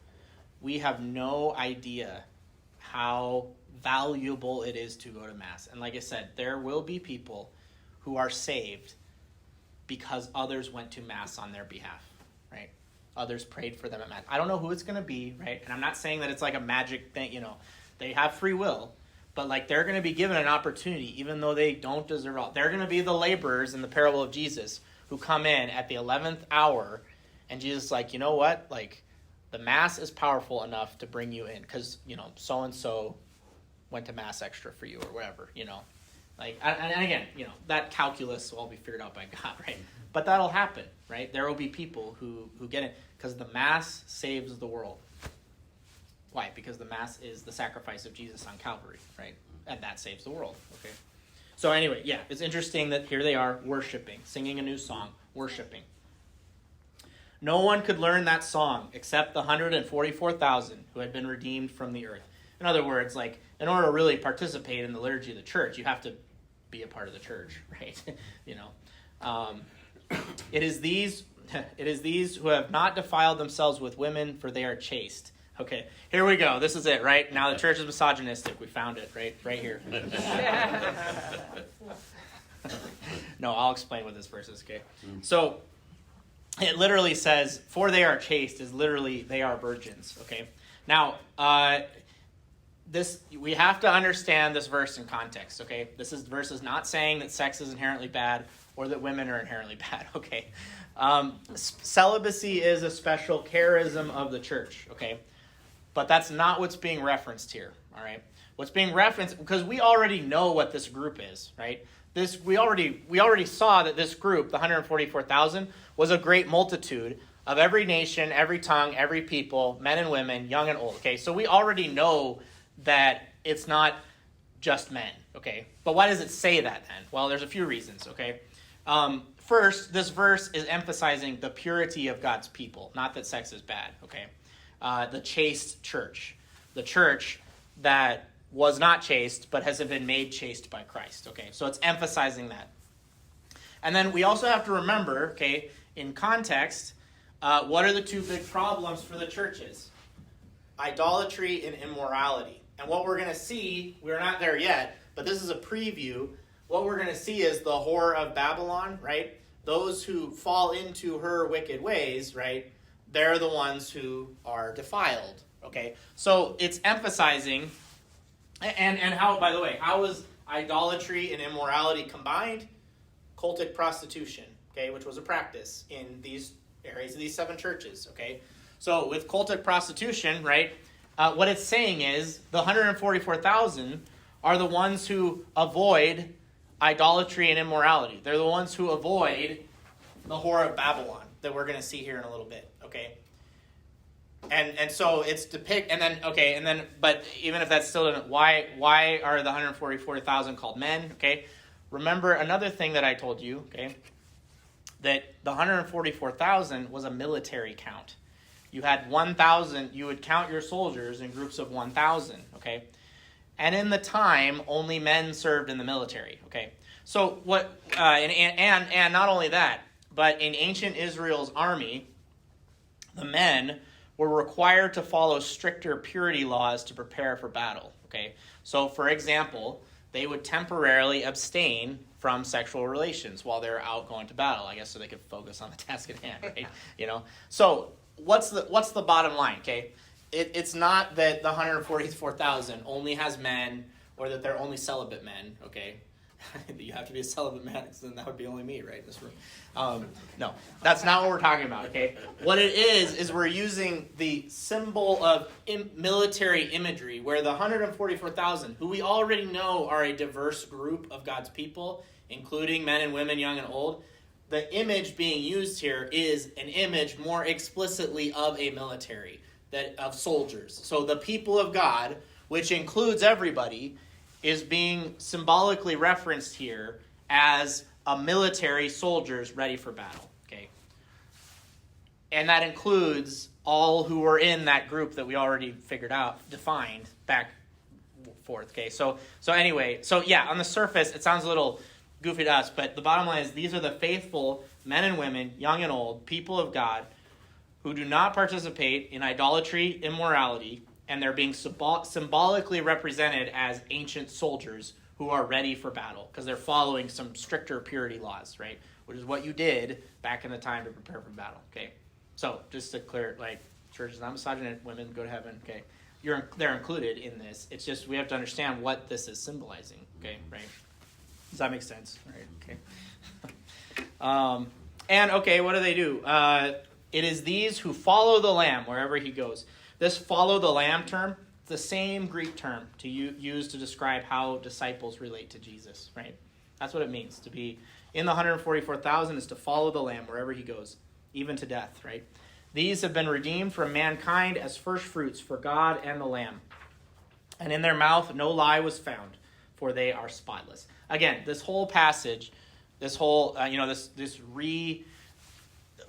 We have no idea how valuable it is to go to Mass. And like I said, there will be people who are saved because others went to Mass on their behalf, right? Others prayed for them at Mass. I don't know who it's going to be, right? And I'm not saying that it's like a magic thing, they have free will, but like they're going to be given an opportunity even though they don't deserve it all. They're going to be the laborers in the parable of Jesus who come in at the 11th hour, and Jesus is like, you know what? Like, the Mass is powerful enough to bring you in because, so-and-so went to Mass extra for you or whatever, Like, and again, that calculus will all be figured out by God, right? But that'll happen, right? There will be people who get it because the Mass saves the world. Why? Because the Mass is the sacrifice of Jesus on Calvary, right? And that saves the world, okay? So anyway, yeah, it's interesting that here they are worshiping, singing a new song, worshiping. No one could learn that song except the 144,000 who had been redeemed from the earth. In other words, like, in order to really participate in the liturgy of the church, you have to be a part of the church, right? It is these who have not defiled themselves with women, for they are chaste. Okay, here we go. This is it, right? Now the church is misogynistic. We found it, right here. No, I'll explain what this verse is, okay? So, it literally says, for they are chaste, is literally, they are virgins, okay? Now, we have to understand this verse in context, okay? This verse is not saying that sex is inherently bad or that women are inherently bad, okay? Celibacy is a special charism of the church, okay? But that's not what's being referenced here, all right? What's being referenced, because we already know what this group is, right? We already saw that this group, the 144,000, was a great multitude of every nation, every tongue, every people, men and women, young and old, okay? So we already know that it's not just men, okay? But why does it say that then? Well, there's a few reasons, okay? First, this verse is emphasizing the purity of God's people, not that sex is bad, okay? The chaste church, the church that was not chaste, but has been made chaste by Christ, okay? So it's emphasizing that. And then we also have to remember, okay, in context, what are the two big problems for the churches? Idolatry and immorality. And what we're going to see, we're not there yet, but this is a preview. What we're going to see is the whore of Babylon, right? Those who fall into her wicked ways, right? They're the ones who are defiled, okay? So it's emphasizing, and how, by the way, how is idolatry and immorality combined? Cultic prostitution, okay, which was a practice in these areas of these 7 churches, okay? So with cultic prostitution, right, what it's saying is the 144,000 are the ones who avoid idolatry and immorality. They're the ones who avoid the whore of Babylon that we're going to see here in a little bit, okay? And so it's but even if that's still why are the 144,000 called men, okay? Remember another thing that I told you, okay? That the 144,000 was a military count. You had 1,000, you would count your soldiers in groups of 1,000, okay? And in the time, only men served in the military, okay? So what, and not only that, but in ancient Israel's army, the men were required to follow stricter purity laws to prepare for battle, okay? So for example, they would temporarily abstain from sexual relations while they're out going to battle, I guess, so they could focus on the task at hand, right? So what's the bottom line, okay? It's not that the 144,000 only has men or that they're only celibate men, okay? You have to be a celibate man, because then that would be only me, right, in this room. No, that's not what we're talking about, okay? What it is we're using the symbol of military imagery, where the 144,000, who we already know are a diverse group of God's people, including men and women, young and old, the image being used here is an image more explicitly of a military, of soldiers. So the people of God, which includes everybody, is being symbolically referenced here as a military soldiers ready for battle, okay? And that includes all who were in that group that we already defined back forth. Okay, so anyway, on the surface, it sounds a little goofy to us, but the bottom line is these are the faithful men and women, young and old, people of God, who do not participate in idolatry, immorality, and they're being symbolically represented as ancient soldiers who are ready for battle because they're following some stricter purity laws, right? Which is what you did back in the time to prepare for battle, okay? So just to clear, like, church is not misogynist, women go to heaven, okay? They're included in this. It's just we have to understand what this is symbolizing, okay, right? Does that make sense? Right, okay. And, okay, what do they do? It is these who follow the Lamb wherever he goes. This follow the Lamb term, the same Greek term to use to describe how disciples relate to Jesus, right? That's what it means. To be in the 144,000 is to follow the Lamb wherever he goes, even to death, right? These have been redeemed from mankind as first fruits for God and the Lamb. And in their mouth no lie was found, for they are spotless. Again, this whole passage, this whole,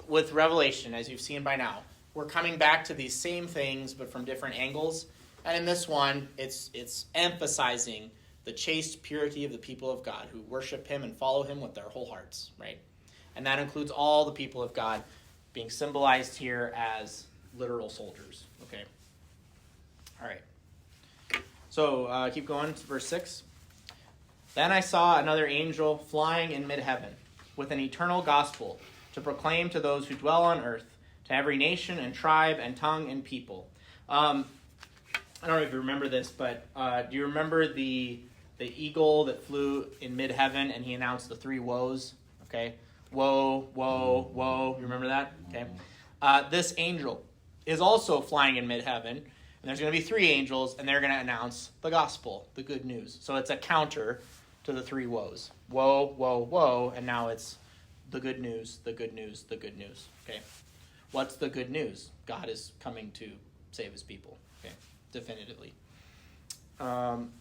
with Revelation, as you've seen by now, we're coming back to these same things, but from different angles. And in this one, it's emphasizing the chaste purity of the people of God who worship him and follow him with their whole hearts, right? And that includes all the people of God being symbolized here as literal soldiers, okay? All right. So keep going to verse 6. Then I saw another angel flying in mid-heaven with an eternal gospel to proclaim to those who dwell on earth, to every nation and tribe and tongue and people. I don't know if you remember this, but do you remember the eagle that flew in mid-heaven and he announced the three woes? Okay, woe, woe, woe. You remember that? Okay. This angel is also flying in mid-heaven, and there's going to be three angels, and they're going to announce the gospel, the good news. So it's a counter to the three woes. Woe, woe, woe, and now it's the good news, the good news, the good news. Okay. What's the good news? God is coming to save his people. Okay. Definitively. And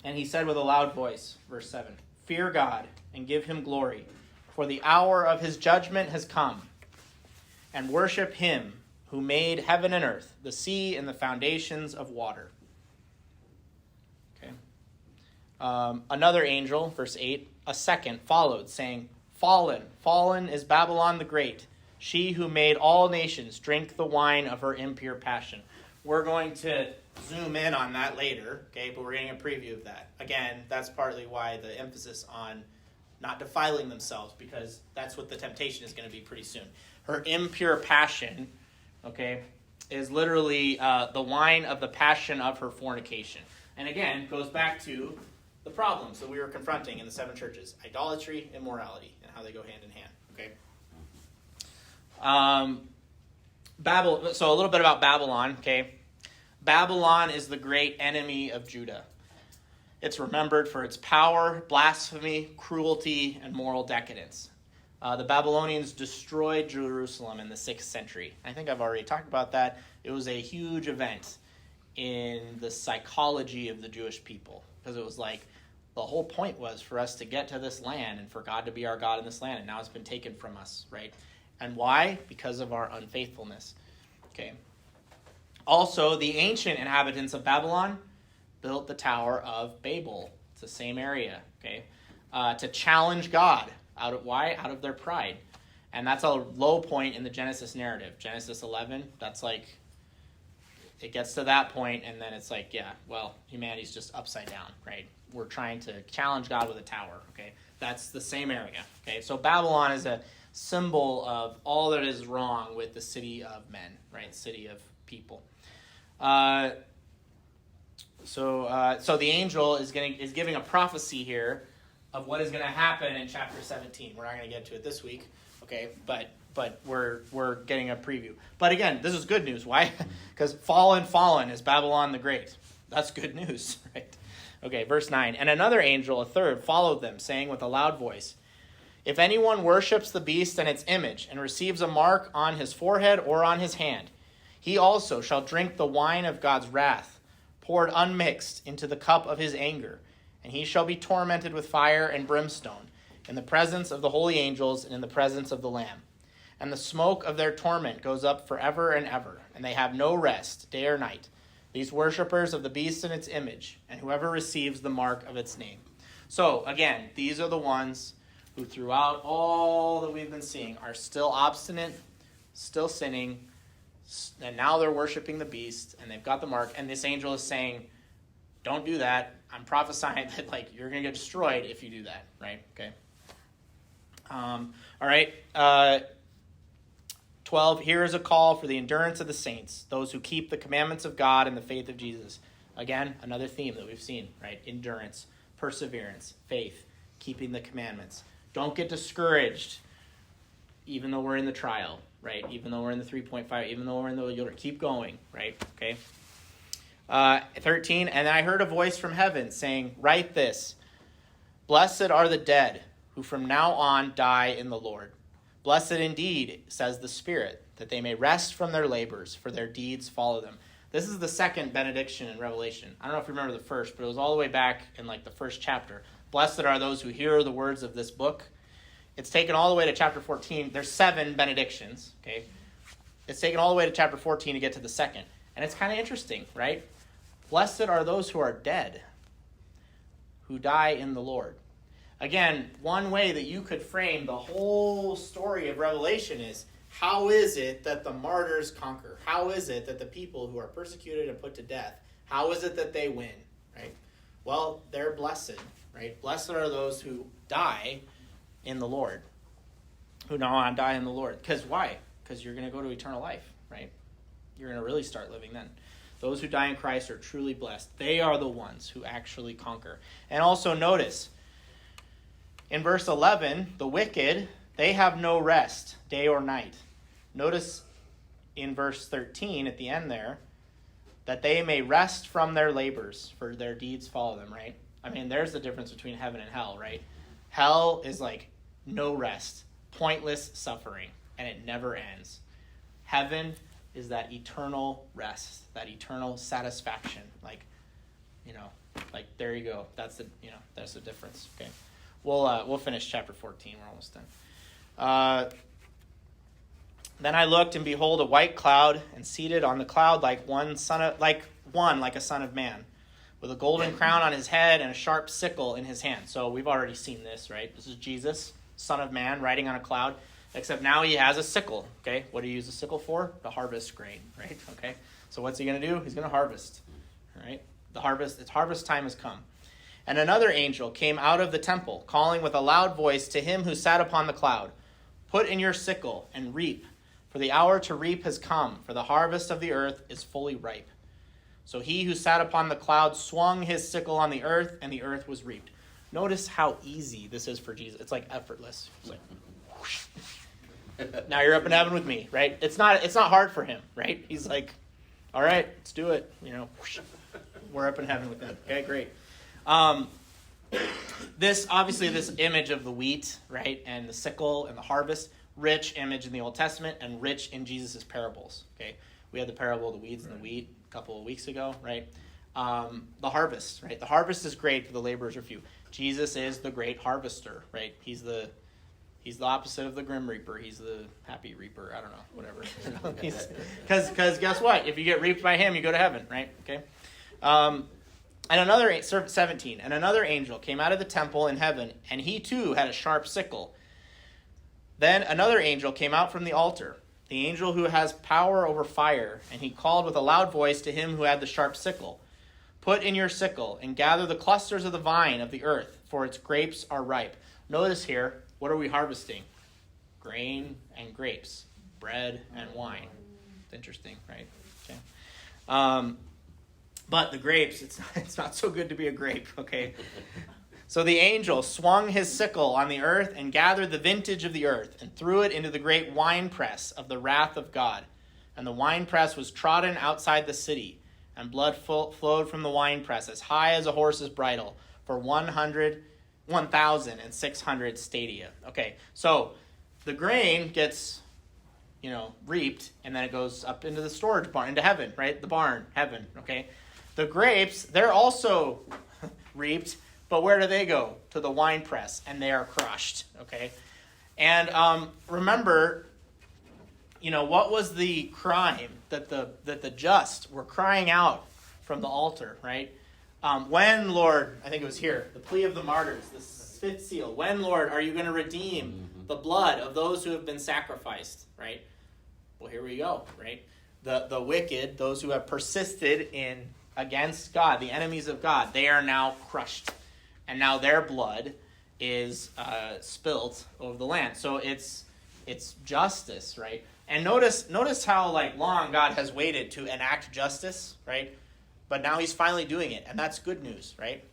he said with a loud voice, verse 7, "Fear God and give him glory, for the hour of his judgment has come, and worship him who made heaven and earth, the sea and the foundations of water." Okay. Another angel, verse 8, a second followed, saying, "Fallen, fallen is Babylon the Great, she who made all nations drink the wine of her impure passion." We're going to zoom in on that later, okay, but we're getting a preview of that. Again, that's partly why the emphasis on not defiling themselves, because that's what the temptation is going to be pretty soon. Her impure passion, okay, is literally the wine of the passion of her fornication. And again, goes back to the problems that we were confronting in the seven churches: idolatry, immorality, and how they go hand in hand, okay? So a little bit about Babylon, okay? Babylon is the great enemy of Judah. It's remembered for its power, blasphemy, cruelty, and moral decadence. The Babylonians destroyed Jerusalem in the 6th century. I think I've already talked about that. It was a huge event in the psychology of the Jewish people, because it was like the whole point was for us to get to this land and for God to be our God in this land, and now it's been taken from us, right? And why? Because of our unfaithfulness. Okay. Also, the ancient inhabitants of Babylon built the Tower of Babel. It's the same area, okay? To challenge God. Why? Out of their pride. And that's a low point in the Genesis narrative. Genesis 11, that's like, it gets to that point, and then it's like, yeah, well, humanity's just upside down, right? We're trying to challenge God with a tower, okay? That's the same area, okay? So Babylon is a symbol of all that is wrong with the city of men, right? City of people. So the angel is giving a prophecy here of what is going to happen in chapter 17. We're not going to get to it this week, okay? But we're getting a preview. But again, this is good news. Why? Because fallen is Babylon the Great. That's good news, right? Okay, verse 9. And another angel, a third, followed them, saying with a loud voice, "If anyone worships the beast and its image, and receives a mark on his forehead or on his hand, he also shall drink the wine of God's wrath, poured unmixed into the cup of his anger, and he shall be tormented with fire and brimstone, in the presence of the holy angels and in the presence of the Lamb. And the smoke of their torment goes up forever and ever, and they have no rest, day or night, these worshipers of the beast and its image, and whoever receives the mark of its name. So, again, these are the ones who throughout all that we've been seeing are still obstinate, still sinning, and now they're worshiping the beast, and they've got the mark, and this angel is saying, don't do that. I'm prophesying that you're going to get destroyed if you do that, right? Okay. All right. 12, here is a call for the endurance of the saints, those who keep the commandments of God and the faith of Jesus. Again, another theme that we've seen, right? Endurance, perseverance, faith, keeping the commandments. Don't get discouraged, even though we're in the trial, right? Even though we're in the 3.5, even though we're in the, keep going, right? Okay. 13, and I heard a voice from heaven saying, write this, blessed are the dead who from now on die in the Lord. Blessed indeed, says the Spirit, that they may rest from their labors, for their deeds follow them. This is the second benediction in Revelation. I don't know if you remember the first, but it was all the way back in the first chapter. Blessed are those who hear the words of this book. It's taken all the way to chapter 14. There's 7 benedictions, okay? It's taken all the way to chapter 14 to get to the second. And it's kind of interesting, right? Blessed are those who are dead, who die in the Lord. Again, one way that you could frame the whole story of Revelation is, how is it that the martyrs conquer? How is it that the people who are persecuted and put to death, how is it that they win, right? Well, they're blessed, right? Blessed are those who die in the Lord, who now on die in the Lord. Because why? Because you're going to go to eternal life, right? You're going to really start living then. Those who die in Christ are truly blessed. They are the ones who actually conquer. And also notice, in verse 11, the wicked, they have no rest, day or night. Notice in verse 13, at the end there, that they may rest from their labors, for their deeds follow them, right? I mean, there's the difference between heaven and hell, right? Hell is no rest, pointless suffering, and it never ends. Heaven is that eternal rest, that eternal satisfaction. There you go. That's the difference, okay? We'll finish chapter 14. We're almost done. Then I looked, and behold, a white cloud, and seated on the cloud like a son of man, with a golden crown on his head and a sharp sickle in his hand. So we've already seen this, right? This is Jesus, Son of Man, riding on a cloud, except now he has a sickle, okay? What do you use a sickle for? To harvest grain, right? Okay. So what's he going to do? He's going to harvest, all right? It's harvest time has come. And another angel came out of the temple, calling with a loud voice to him who sat upon the cloud, put in your sickle and reap, for the hour to reap has come, for the harvest of the earth is fully ripe. So he who sat upon the cloud swung his sickle on the earth, and the earth was reaped. Notice how easy this is for Jesus. It's effortless. It's whoosh. Now you're up in heaven with me, right? It's not hard for him, right? He's all right, let's do it. Whoosh. We're up in heaven with him. Okay, great. This image of the wheat, right, and the sickle and the harvest, rich image in the Old Testament and rich in Jesus' parables. Okay, we had the parable of the weeds and the wheat a couple of weeks ago, right? The harvest, right? The harvest is great, but the laborers are few. Jesus is the great harvester, right? He's the opposite of the grim reaper. He's the happy reaper. I don't know, whatever. Because guess what? If you get reaped by him, you go to heaven, right? Okay. And another 17, and another angel came out of the temple in heaven, and he too had a sharp sickle. Then another angel came out from the altar, the angel who has power over fire, and he called with a loud voice to him who had the sharp sickle, put in your sickle and gather the clusters of the vine of the earth, for its grapes are ripe. Notice here, what are we harvesting? Grain and grapes, bread and wine. It's interesting, right? Okay. But the grapes, it's not so good to be a grape, okay? So the angel swung his sickle on the earth and gathered the vintage of the earth and threw it into the great winepress of the wrath of God. And the winepress was trodden outside the city, and blood flowed from the winepress as high as a horse's bridle for 1,600 stadia. Okay, so the grain gets, reaped, and then it goes up into the storage barn, into heaven, right? The barn, heaven, okay? The grapes, they're also reaped, but where do they go? To the wine press, and they are crushed, okay? And remember, what was the crime that the just were crying out from the altar, right? When, Lord, I think it was here, the plea of the martyrs, the fifth seal. When, Lord, are you going to redeem the blood of those who have been sacrificed, right? Well, here we go, right? The wicked, those who have persisted in against God, the enemies of God, they are now crushed. And now their blood is spilt over the land. So it's justice, right? And notice how long God has waited to enact justice, right? But now he's finally doing it, and that's good news, right?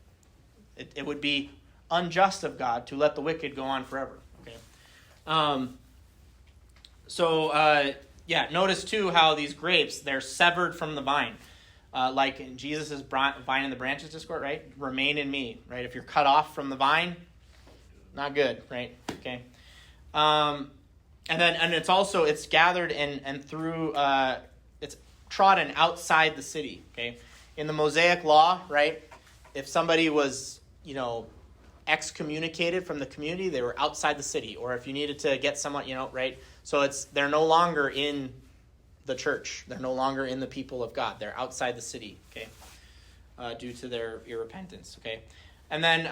It would be unjust of God to let the wicked go on forever, okay? Notice too how these grapes, they're severed from the vine. Like in Jesus' vine and the branches discourse, right? Remain in me, right? If you're cut off from the vine, not good, right? Okay. And it's gathered and through, it's trodden outside the city, okay? In the Mosaic law, right? If somebody was, excommunicated from the community, they were outside the city. Or if you needed to get someone, right? So they're no longer in the church. They're no longer in the people of God. They're outside the city, okay? Due to their irrepentance, okay? And then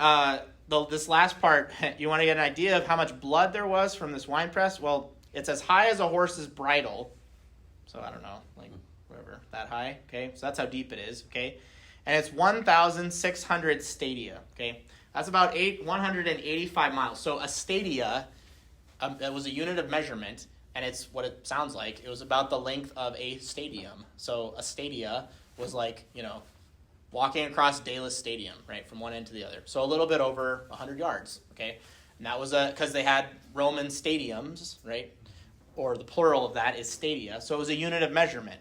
this last part, you want to get an idea of how much blood there was from this winepress? Well, it's as high as a horse's bridle. So I don't know, whatever, that high, okay? So that's how deep it is, okay? And it's 1,600 stadia, okay? That's about 185 miles. So a stadia, it was a unit of measurement, and it's what it sounds like. It was about the length of a stadium. So a stadia was walking across Dallas Stadium, right, from one end to the other. So a little bit over 100 yards, okay? And that was because they had Roman stadiums, right? Or the plural of that is stadia. So it was a unit of measurement.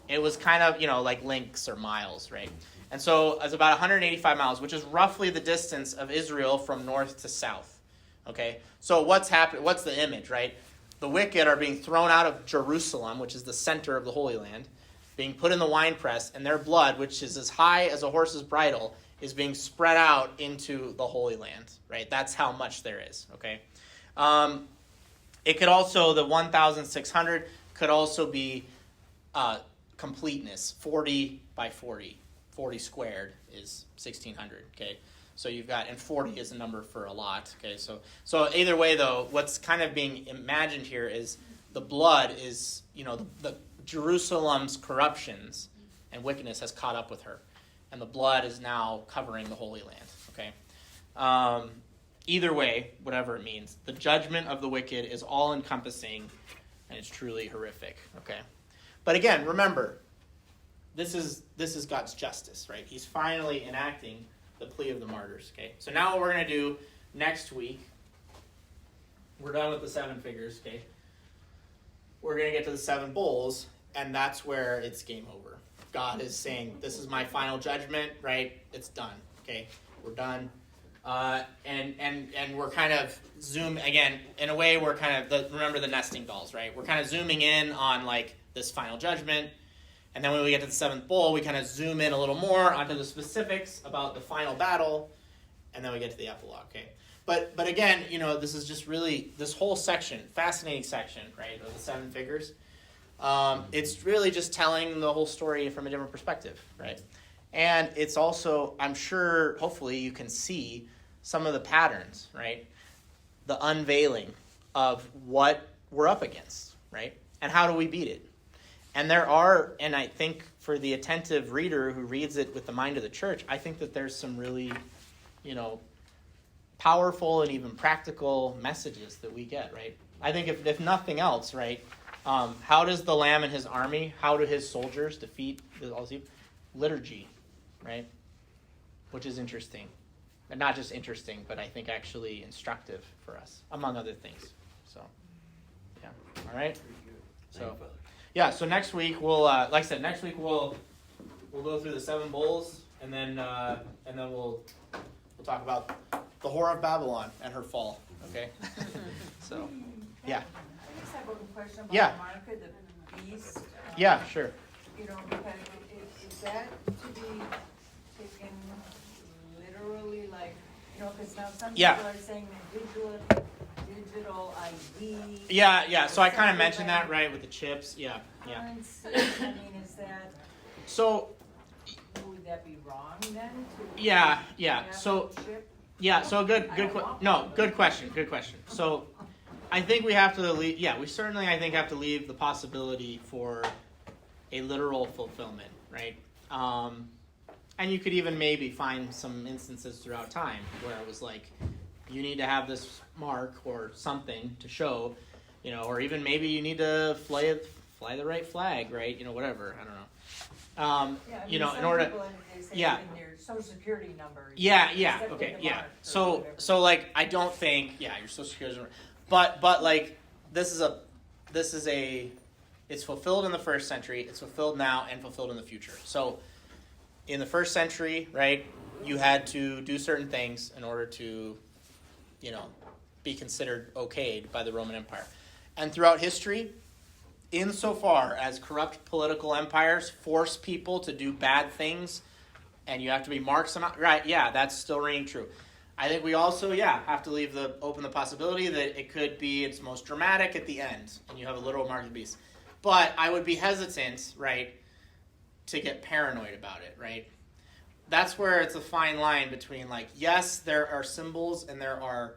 It was kind of, like links or miles, right? And so it's about 185 miles, which is roughly the distance of Israel from north to south, okay? So what's happening? What's the image, right? The wicked are being thrown out of Jerusalem, which is the center of the Holy Land, being put in the winepress, and their blood, which is as high as a horse's bridle, is being spread out into the Holy Land, right? That's how much there is, okay? It could also, the 1,600 could also be completeness, 40 by 40. 40 squared is 1,600, okay? So you've got, and 40 is a number for a lot, okay? So either way, though, what's kind of being imagined here is the blood is, the Jerusalem's corruptions and wickedness has caught up with her. And the blood is now covering the Holy Land, okay? Either way, whatever it means, the judgment of the wicked is all-encompassing, and it's truly horrific, okay? But again, remember, this is God's justice, right? He's finally enacting the plea of the martyrs, okay? So now what we're going to do next week, we're done with the 7 figures, okay? We're going to get to the 7 bowls, and that's where it's game over. God is saying, this is my final judgment, right? It's done, okay? We're done. And we're kind of again, in a way, we're kind of, remember the nesting dolls, right? We're kind of zooming in on, this final judgment. And then when we get to the 7th bowl, we kind of zoom in a little more onto the specifics about the final battle, and then we get to the epilogue, okay? But again, this is just really, this whole section, fascinating section, right, of the 7 figures. It's really just telling the whole story from a different perspective, right? And it's also, I'm sure, hopefully, you can see some of the patterns, right? The unveiling of what we're up against, right? And how do we beat it? And and I think for the attentive reader who reads it with the mind of the church, I think that there's some really, powerful and even practical messages that we get, right? I think if nothing else, right, how does the Lamb and his army, how do his soldiers defeat the liturgy, right? Which is interesting. And not just interesting, but I think actually instructive for us, among other things. So, yeah. All right? So, yeah, so next week we'll, like I said, we'll go through the 7 bowls, and then we'll talk about the whore of Babylon and her fall. Okay. So, yeah. I just have a question about Monica, the beast. Yeah, sure. Because is that to be taken literally, because now some people are saying that digital ID. Yeah. So I kind of mentioned that, right, with the chips. Yeah. Currency, is that... So, would would that be wrong then? Yeah. Have So a ship? good question. So I think we have to leave. Yeah, we certainly I think have to leave the possibility for a literal fulfillment, right? And you could even maybe find some instances throughout time where it was like, you need to have this mark or something to show, or even maybe you need to fly the right flag, right? Whatever. I don't know. In order. They say Yeah. in their social security number. Yeah. Except Okay. for the Yeah. mark or So whatever. like I don't think your social security number, but like this is it's fulfilled in the first century. It's fulfilled now and fulfilled in the future. So in the first century, right, you had to do certain things in order to, be considered okayed by the Roman Empire. And throughout history, insofar as corrupt political empires force people to do bad things, and you have to be marked somehow, right? Yeah, that's still ringing true. I think we also, have to leave open the possibility that it could be its most dramatic at the end, and you have a literal mark of the beast. But I would be hesitant, right, to get paranoid about it, right? That's where it's a fine line between, like, yes, there are symbols and there are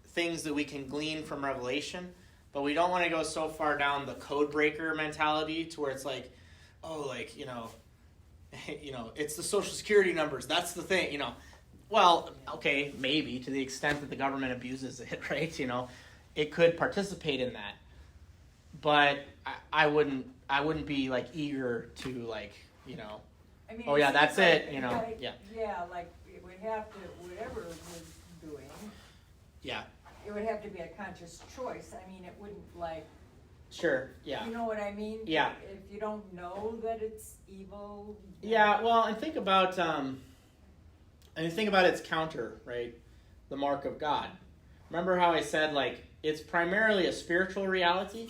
things that we can glean from Revelation, but we don't want to go so far down the code breaker mentality to where it's like, oh, like, it's the social security numbers. That's the thing, Well, okay, maybe to the extent that the government abuses it, right? It could participate in that, but I wouldn't be like eager to like, I mean, oh yeah, that's it, like, yeah. Yeah, like it would have to, whatever it was doing, Yeah. it would have to be a conscious choice. I mean, it wouldn't like, Sure, yeah. you know what I mean? Yeah. If you don't know that it's evil. Yeah, well, and think about its counter, right? The mark of God. Remember how I said, like, it's primarily a spiritual reality,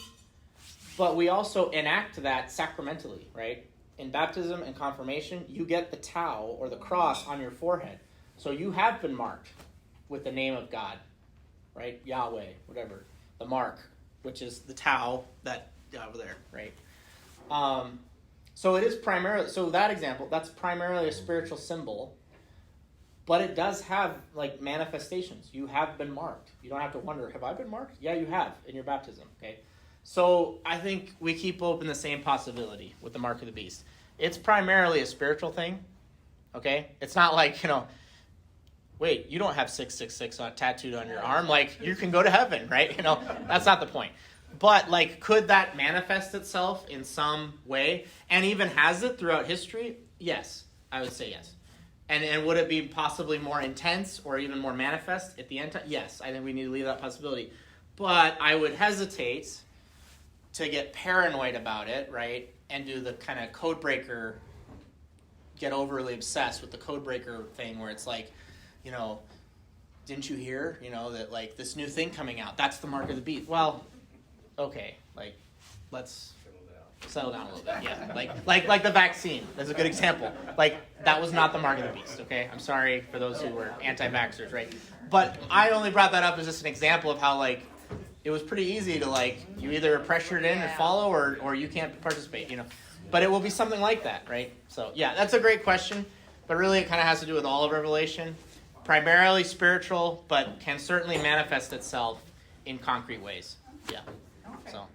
but we also enact that sacramentally, right? In baptism and confirmation, you get the tau or the cross on your forehead. So you have been marked with the name of God, right? Yahweh, whatever. The mark, which is the tau that over there, right? So it is primarily, so that example, that's primarily a spiritual symbol, but it does have like manifestations. You have been marked. You don't have to wonder, have I been marked? Yeah, you have in your baptism, okay? So I think we keep open the same possibility with the mark of the beast. It's primarily a spiritual thing, okay? It's not like, wait, you don't have 666 tattooed on your arm. Like, you can go to heaven, right? That's not the point. But, like, could that manifest itself in some way? And even has it throughout history? Yes, I would say yes. And would it be possibly more intense or even more manifest at the end time? Yes, I think we need to leave that possibility. But I would hesitate to get paranoid about it, right? And do the kind of code breaker, get overly obsessed with the code breaker thing where it's like, didn't you hear, that like this new thing coming out, that's the mark of the beast. Well, okay, like, let's settle down a little bit. Yeah, like the vaccine. That's a good example. Like, that was not the mark of the beast, okay? I'm sorry for those who were anti-vaxxers, right? But I only brought that up as just an example of how, like, it was pretty easy to, like, you either pressured in and follow or you can't participate, But it will be something like that, right? So, yeah, that's a great question. But really, it kind of has to do with all of Revelation. Primarily spiritual, but can certainly manifest itself in concrete ways. Yeah. Okay. So.